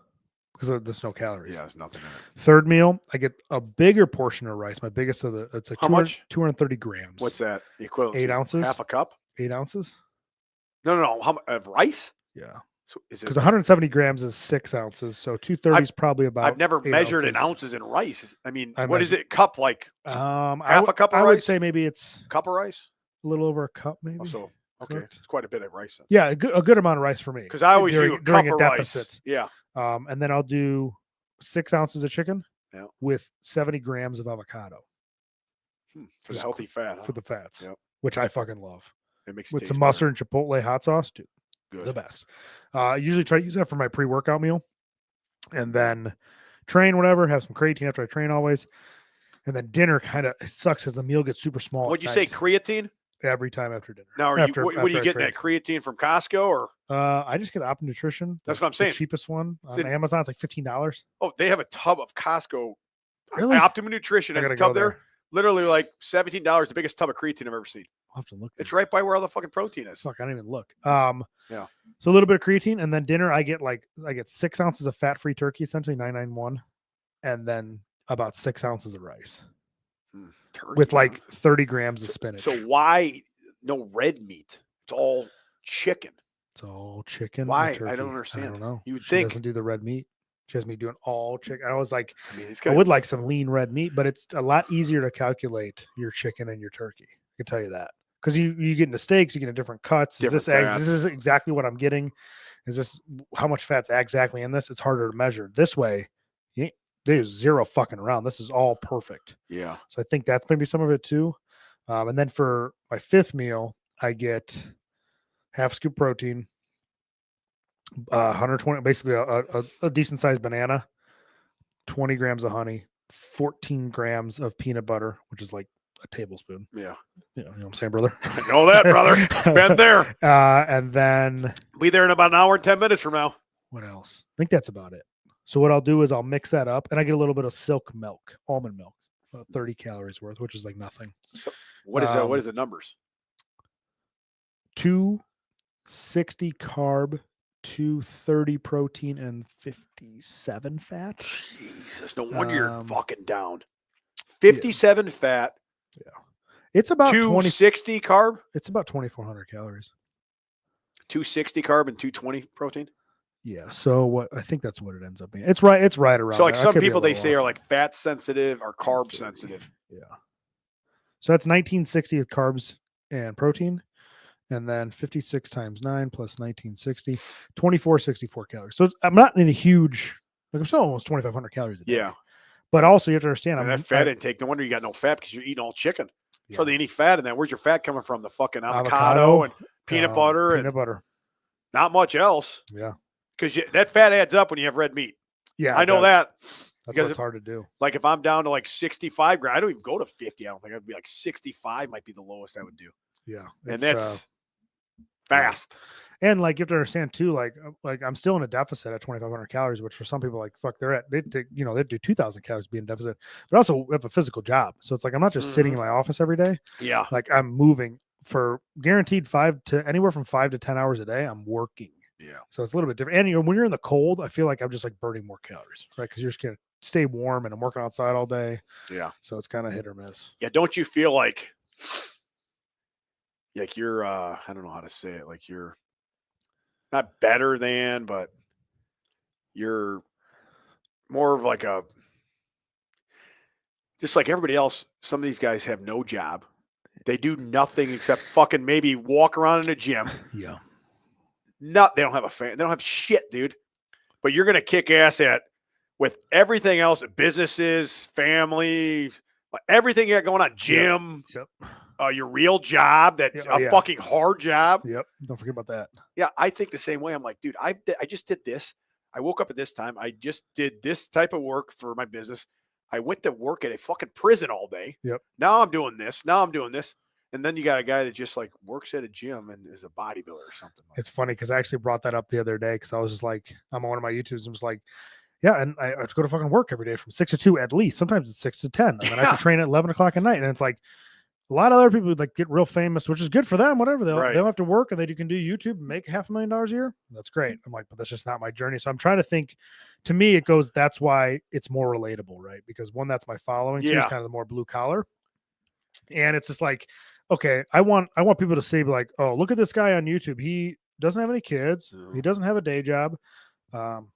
A: Because there's no calories.
B: Yeah, there's nothing in it.
A: Third meal, I get a bigger portion of rice. My biggest it's like
B: how much?
A: 230 grams.
B: What's that equivalent
A: 8
B: to?
A: ounces.
B: Half a cup?
A: 8 ounces?
B: No. How much of rice?
A: Yeah.
B: So
A: because 170 grams is 6 ounces. So 230 is probably about.
B: I've never measured in ounces in rice. I mean, what is it? Cup like half a cup of rice?
A: I would say maybe it's
B: cup of rice.
A: A little over a cup, maybe.
B: So okay, it's quite a bit of rice. Then.
A: Yeah, a good amount of rice for me.
B: Because I always do a
A: during
B: cup
A: a
B: of
A: deficit.
B: Rice. Yeah.
A: And then I'll do 6 ounces of chicken.
B: Yeah.
A: with 70 grams of avocado
B: For the healthy fat, huh?
A: for the fats,
B: Yep.
A: which I fucking love.
B: It makes it
A: With
B: taste
A: some
B: better.
A: mustard and chipotle hot sauce, dude,
B: Good.
A: the best. I usually try to use that for my pre-workout meal, and then train whatever. Have some creatine after I train always, and then dinner kind of sucks because the meal gets super small.
B: What'd you say? Creatine?
A: Every time after dinner.
B: Now, are
A: after,
B: you? What are you
A: I
B: getting?
A: train.
B: That creatine from Costco or?
A: I just get Opti Nutrition.
B: That's what I'm saying.
A: The cheapest one on
B: in,
A: Amazon. It's like $15.
B: Oh, they have a tub of Costco.
A: Really?
B: Optimum Nutrition has a tub there. Literally like $17. The biggest tub of creatine I've ever seen.
A: I'll have to look.
B: It's right by where all the fucking protein is.
A: Fuck, I didn't even look.
B: Yeah.
A: So a little bit of creatine, and then dinner I get 6 ounces of fat-free turkey, essentially 991, and then about 6 ounces of rice
B: Turkey,
A: with like 30 grams of spinach.
B: So why no red meat? It's all chicken.
A: It's all chicken.
B: Why?
A: And turkey.
B: I don't understand.
A: I don't know.
B: You would
A: She
B: think
A: doesn't do the red meat. She has me doing all chicken. I was like,
B: it's
A: I would like some lean red meat, but it's a lot easier to calculate your chicken and your turkey. I can tell you that. Because you get into steaks, you get into different cuts. Is this eggs? Is this exactly what I'm getting? Is this how much fat's exactly in this? It's harder to measure. This way, there's zero fucking around. This is all perfect.
B: Yeah.
A: So I think that's maybe some of it too. And then for my fifth meal, I get half scoop protein, 120, basically a decent sized banana, 20 grams of honey, 14 grams of peanut butter, which is like a tablespoon.
B: Yeah.
A: You know what I'm saying, brother?
B: I know that, brother. Been there.
A: And then
B: be there in about an hour and 10 minutes from now.
A: What else? I think that's about it. So what I'll do is I'll mix that up, and I get a little bit of silk milk, almond milk, 30 calories worth, which is like nothing.
B: So what is that? What is the numbers?
A: 260 carb, 230 protein, and 57 fat.
B: Jesus, no wonder you're fucking down. 57 fat.
A: Yeah. It's about
B: 260 carb.
A: It's about 2,400 calories.
B: 260 carb and 220 protein.
A: Yeah. So what I think that's what it ends up being. It's right around.
B: So like
A: there.
B: some people they say are like fat sensitive or carb sensitive.
A: Yeah. So that's 1960 with carbs and protein. And then 56 times 9 plus 1960, 2464 calories. So I'm not in a huge, like I'm still almost 2,500 calories a day.
B: Yeah.
A: But also you have to understand.
B: That fat intake, no wonder you got no fat because you're eating all chicken. Yeah. Hardly any fat in that. Where's your fat coming from? The fucking avocado and peanut butter.
A: Peanut butter.
B: Not much else.
A: Yeah.
B: Because that fat adds up when you have red meat.
A: Yeah.
B: I know that.
A: That's what's hard to do.
B: Like if I'm down to like 65 grams, I don't even go to 50. I don't think I'd be like 65 might be the lowest I would do.
A: Yeah.
B: And that's fast.
A: And like you have to understand too, like I'm still in a deficit at 2,500 calories, which for some people like fuck they do 2,000 calories being deficit, but also have a physical job. So it's like I'm not just sitting in my office every day.
B: Yeah.
A: Like I'm moving for guaranteed anywhere from 5 to 10 hours a day. I'm working.
B: Yeah.
A: So it's a little bit different. And when you're in the cold, I feel like I'm just like burning more calories, right? Because you're just gonna stay warm and I'm working outside all day.
B: Yeah.
A: So it's kind of hit or miss.
B: Yeah. Don't you feel like you're I don't know how to say it, like you're not better than, but you're more of like just like everybody else. Some of these guys have no job. They do nothing except fucking maybe walk around in a gym.
A: Yeah.
B: They don't have a fan. They don't have shit, dude. But you're going to kick ass with everything else, businesses, family, everything you got going on, gym.
A: Yep.
B: Your real job, fucking hard job.
A: Yep. Don't forget about that.
B: Yeah, I think the same way. I'm like, dude, I just did this. I woke up at this time. I just did this type of work for my business. I went to work at a fucking prison all day.
A: Yep.
B: Now I'm doing this. And then you got a guy that just like works at a gym and is a bodybuilder or something.
A: It's funny because I actually brought that up the other day because I was just like, I'm on one of my YouTubes and was like, yeah, and I have to go to fucking work every day from 6 to 2 at least. Sometimes it's 6 to 10. And then I have to train at 11 o'clock at night. And it's like a lot of other people would like get real famous, which is good for them, whatever. They'll have to work and can do YouTube and make $500,000 a year. That's great. I'm like, but that's just not my journey. So I'm trying to think, to me, it goes, that's why it's more relatable, right? Because one, that's my following. Two, is kind of the more blue collar. And it's just like, okay, I want people to say like, oh, look at this guy on YouTube. He doesn't have any kids. No. He doesn't have a day job.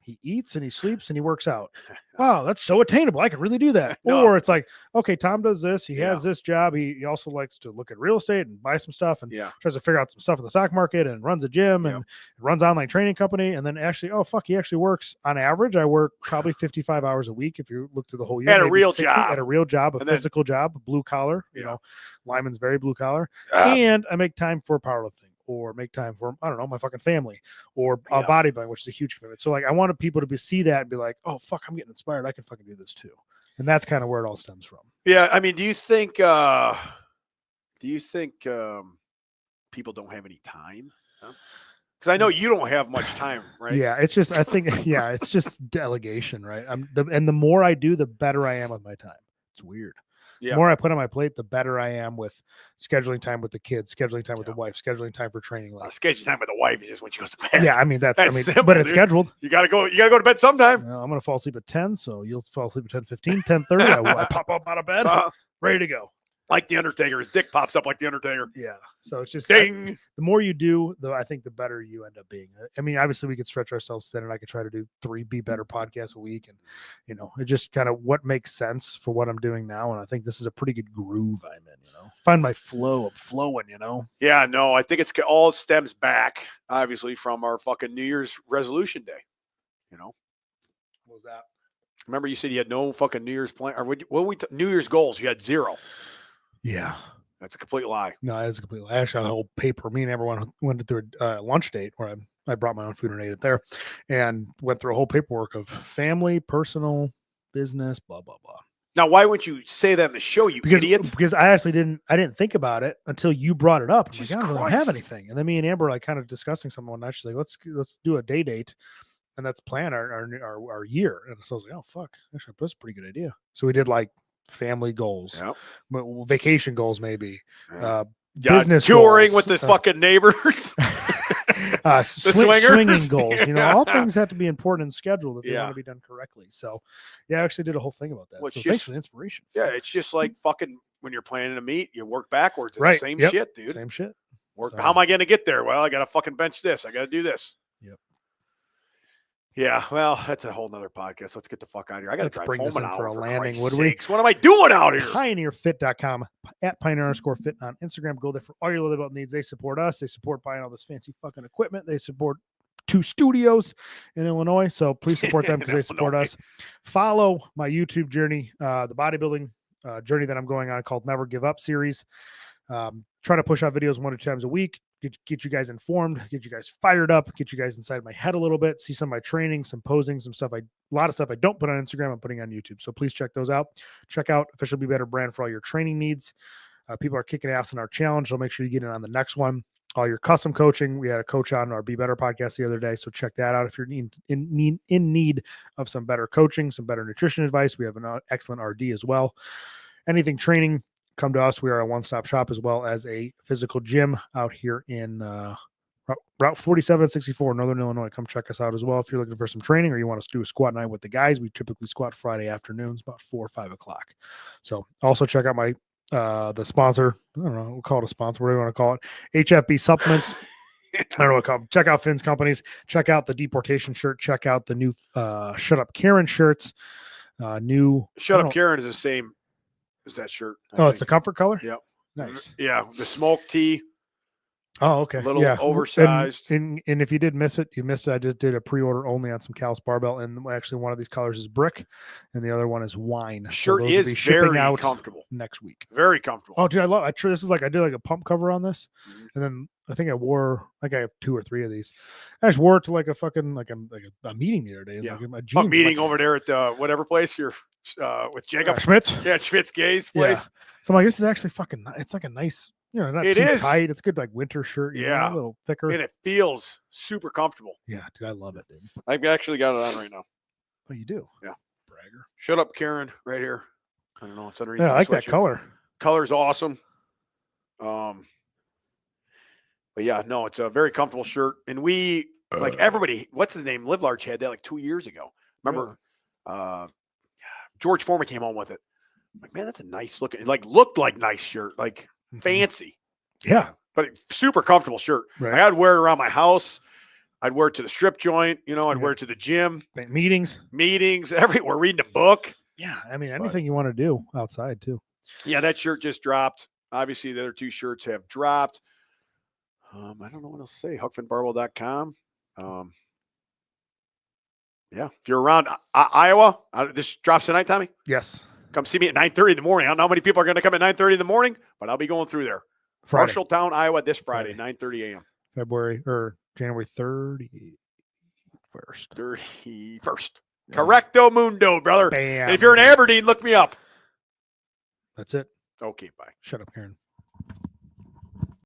A: He eats and he sleeps and he works out. Wow, that's so attainable. I can really do that.
B: No.
A: Or it's like, okay, Tom does this. He
B: Yeah.
A: has this job. He also likes to look at real estate and buy some stuff and
B: Yeah.
A: tries to figure out some stuff in the stock market and runs a gym
B: Yep.
A: and runs online training company. And then actually, oh, fuck, he actually works on average. I work probably 55 hours a week if you look through the whole year.
B: At a
A: maybe
B: real
A: 60,
B: job.
A: At a real job, a
B: And then-
A: physical job, a blue collar, you
B: Yeah.
A: know, Lyman's very blue collar.
B: Ah,
A: And I make time for powerlifting or make time for, I don't know, my fucking family or
B: Yeah.
A: bodybuilding, which is a huge commitment. So like, I wanted people to see that and be like, oh, fuck, I'm getting inspired. I can fucking do this too. And that's kind of where it all stems from.
B: yeah. I mean, do you think people don't have any time? Because I know you don't have much time, right?
A: Yeah, it's just, I think, yeah, it's just delegation, right? And the more I do, the better I am with my time. It's weird.
B: Yeah.
A: The more I put on my plate, the better I am with scheduling time with the kids, scheduling time with the wife, scheduling time for training.
B: Schedule time with the wife is just when she goes to bed.
A: Yeah, I mean,
B: That's simple,
A: but it's
B: dude.
A: scheduled.
B: You gotta go to bed sometime.
A: I'm going to fall asleep at 10, so you'll fall asleep at 10:15, 10:30. I pop up out of bed, ready to go.
B: Like the Undertaker. His dick pops up like the Undertaker.
A: Yeah. So it's just
B: Ding.
A: the more you do, though, I think the better you end up being. I mean, obviously we could stretch ourselves thin and I could try to do 3 Be Better podcasts a week. And, you know, it just kind of what makes sense for what I'm doing now. And I think this is a pretty good groove I'm in, you know, find my flow of flowing, you know?
B: Yeah, no, I think it's all stems back, obviously, from our fucking New Year's resolution day. You know?
A: What was that?
B: Remember you said you had no fucking New Year's plan, or New Year's goals? You had 0.
A: Yeah.
B: That's a complete lie.
A: No, it was a complete lie. Actually, a whole paper. Me and everyone went through a lunch date where I brought my own food and ate it there and went through a whole paperwork of family, personal, business, blah, blah, blah.
B: Now, why wouldn't you say that in the show, you idiot?
A: Because I actually didn't think about it until you brought it up. I'm
B: Jesus
A: like, I don't
B: Christ.
A: have anything. And then me and Amber like kind of discussing something one night. She's like, let's do a day date and let's plan our year. And so I was like, oh fuck, actually that's a pretty good idea. So we did like family goals,
B: Yep.
A: vacation goals, maybe,
B: Yeah.
A: business
B: touring
A: goals,
B: with the fucking neighbors.
A: swinging
B: swingers.
A: goals. You know, all things have to be important and scheduled if they
B: Yeah.
A: want to be done correctly. So, yeah, I actually did a whole thing about that.
B: Well,
A: So
B: it's
A: thanks
B: just-
A: for the inspiration.
B: Yeah, it's just like fucking when you're planning a meet, you work backwards. It's
A: Right.
B: the same
A: Yep.
B: shit, dude.
A: Same shit.
B: Work.
A: So-
B: How am I going to get there? Well, I got to fucking bench this. I got to do this.
A: Yep.
B: Yeah, well, that's a whole nother podcast. Let's get the fuck out of here. I got to
A: Let's
B: drive
A: bring
B: home
A: this
B: an
A: in
B: hour
A: for a landing,
B: Christ's
A: would we?
B: sakes. What am I doing out here?
A: PioneerFit.com at Pioneer_Fit on Instagram. Go there for all your leather belt needs. They support us. They support buying all this fancy fucking equipment. They support 2 studios in Illinois. So please support them because they support us. Follow my YouTube journey, the bodybuilding journey that I'm going on called Never Give Up series. Try to push out videos 1 or 2 times a week. Get you guys informed, get you guys fired up, get you guys inside my head a little bit, see some of my training, some posing, some stuff. A lot of stuff I don't put on Instagram, I'm putting on YouTube. So please check those out. Check out Official Be Better brand for all your training needs. People are kicking ass in our challenge. So make sure you get in on the next one. All your custom coaching. We had a coach on our Be Better podcast the other day. So check that out. If you're in need of some better coaching, some better nutrition advice, we have an excellent RD as well. Anything training, come to us. We are a one-stop shop as well as a physical gym out here in Route 47 and 64, Northern Illinois. Come check us out as well if you're looking for some training or you want us to do a squat night with the guys. We typically squat Friday afternoons about 4 or 5 o'clock. So also check out my the sponsor. I don't know. We'll call it a sponsor. What do you want to call it? HFB Supplements. I don't know what to call them. Check out Finn's companies. Check out the deportation shirt. Check out the new Shut Up Karen shirts.
B: Shut Up Karen is the same as that shirt.
A: It's the comfort color?
B: Yep.
A: Nice.
B: Yeah. The smoke tee.
A: Oh, okay.
B: A little oversized.
A: And if you did miss it, you missed it. I just did a pre-order only on some Cal's barbell. And actually one of these colors is brick and the other one is wine.
B: Shirt
A: those will be
B: is
A: shipping
B: very
A: out
B: comfortable.
A: next week.
B: Very comfortable.
A: Oh, dude, this is like, I did like a pump cover on this. And then I think I have 2 or 3 of these. I just wore it to like a fucking, like a meeting the other day.
B: Yeah.
A: Like my jeans,
B: A meeting over there at the whatever place you're with Jacob.
A: Schmitz.
B: Yeah, Schmitz Gay's place.
A: Yeah. So I'm like, this is actually fucking, it's like a nice, not
B: It
A: too
B: is.
A: tight. It's good like winter shirt.
B: Yeah.
A: A little thicker.
B: And it feels super comfortable.
A: Yeah, dude, I love it, dude.
B: I've actually got it on right now.
A: Oh, you do?
B: Yeah.
A: Bragger.
B: Shut Up Karen right here. I don't know. It's underneath.
A: Yeah, I
B: my
A: like that
B: sweatshirt.
A: color.
B: Color's awesome. But yeah, no, it's a very comfortable shirt. And we, like everybody, what's his name? Live Large had that like 2 years ago. Remember, George Foreman came home with it. I'm like, man, that's a nice looking, like looked like nice shirt, like fancy.
A: Yeah.
B: But super comfortable shirt.
A: Right.
B: I had to wear it around my house. I'd wear it to the strip joint. I'd
A: Yeah.
B: wear it to the gym,
A: Meetings.
B: everywhere, reading a book.
A: Yeah, I mean anything you want to do outside too.
B: Yeah, that shirt just dropped. Obviously, the other 2 shirts have dropped. I don't know what else to say. HuckfinBarbell.com. Yeah, if you're around Iowa, this drops tonight, Tommy.
A: Yes.
B: Come see me at 9:30 in the morning. I don't know how many people are going to come at 9:30 in the morning, but I'll be going through there.
A: Friday.
B: Marshalltown, Iowa, this Friday, 9:30 a.m.
A: January 31st.
B: 31st. Correcto mundo, brother.
A: Bam.
B: And if you're in Aberdeen, look me up.
A: That's it.
B: Okay, bye.
A: Shut up, Karen.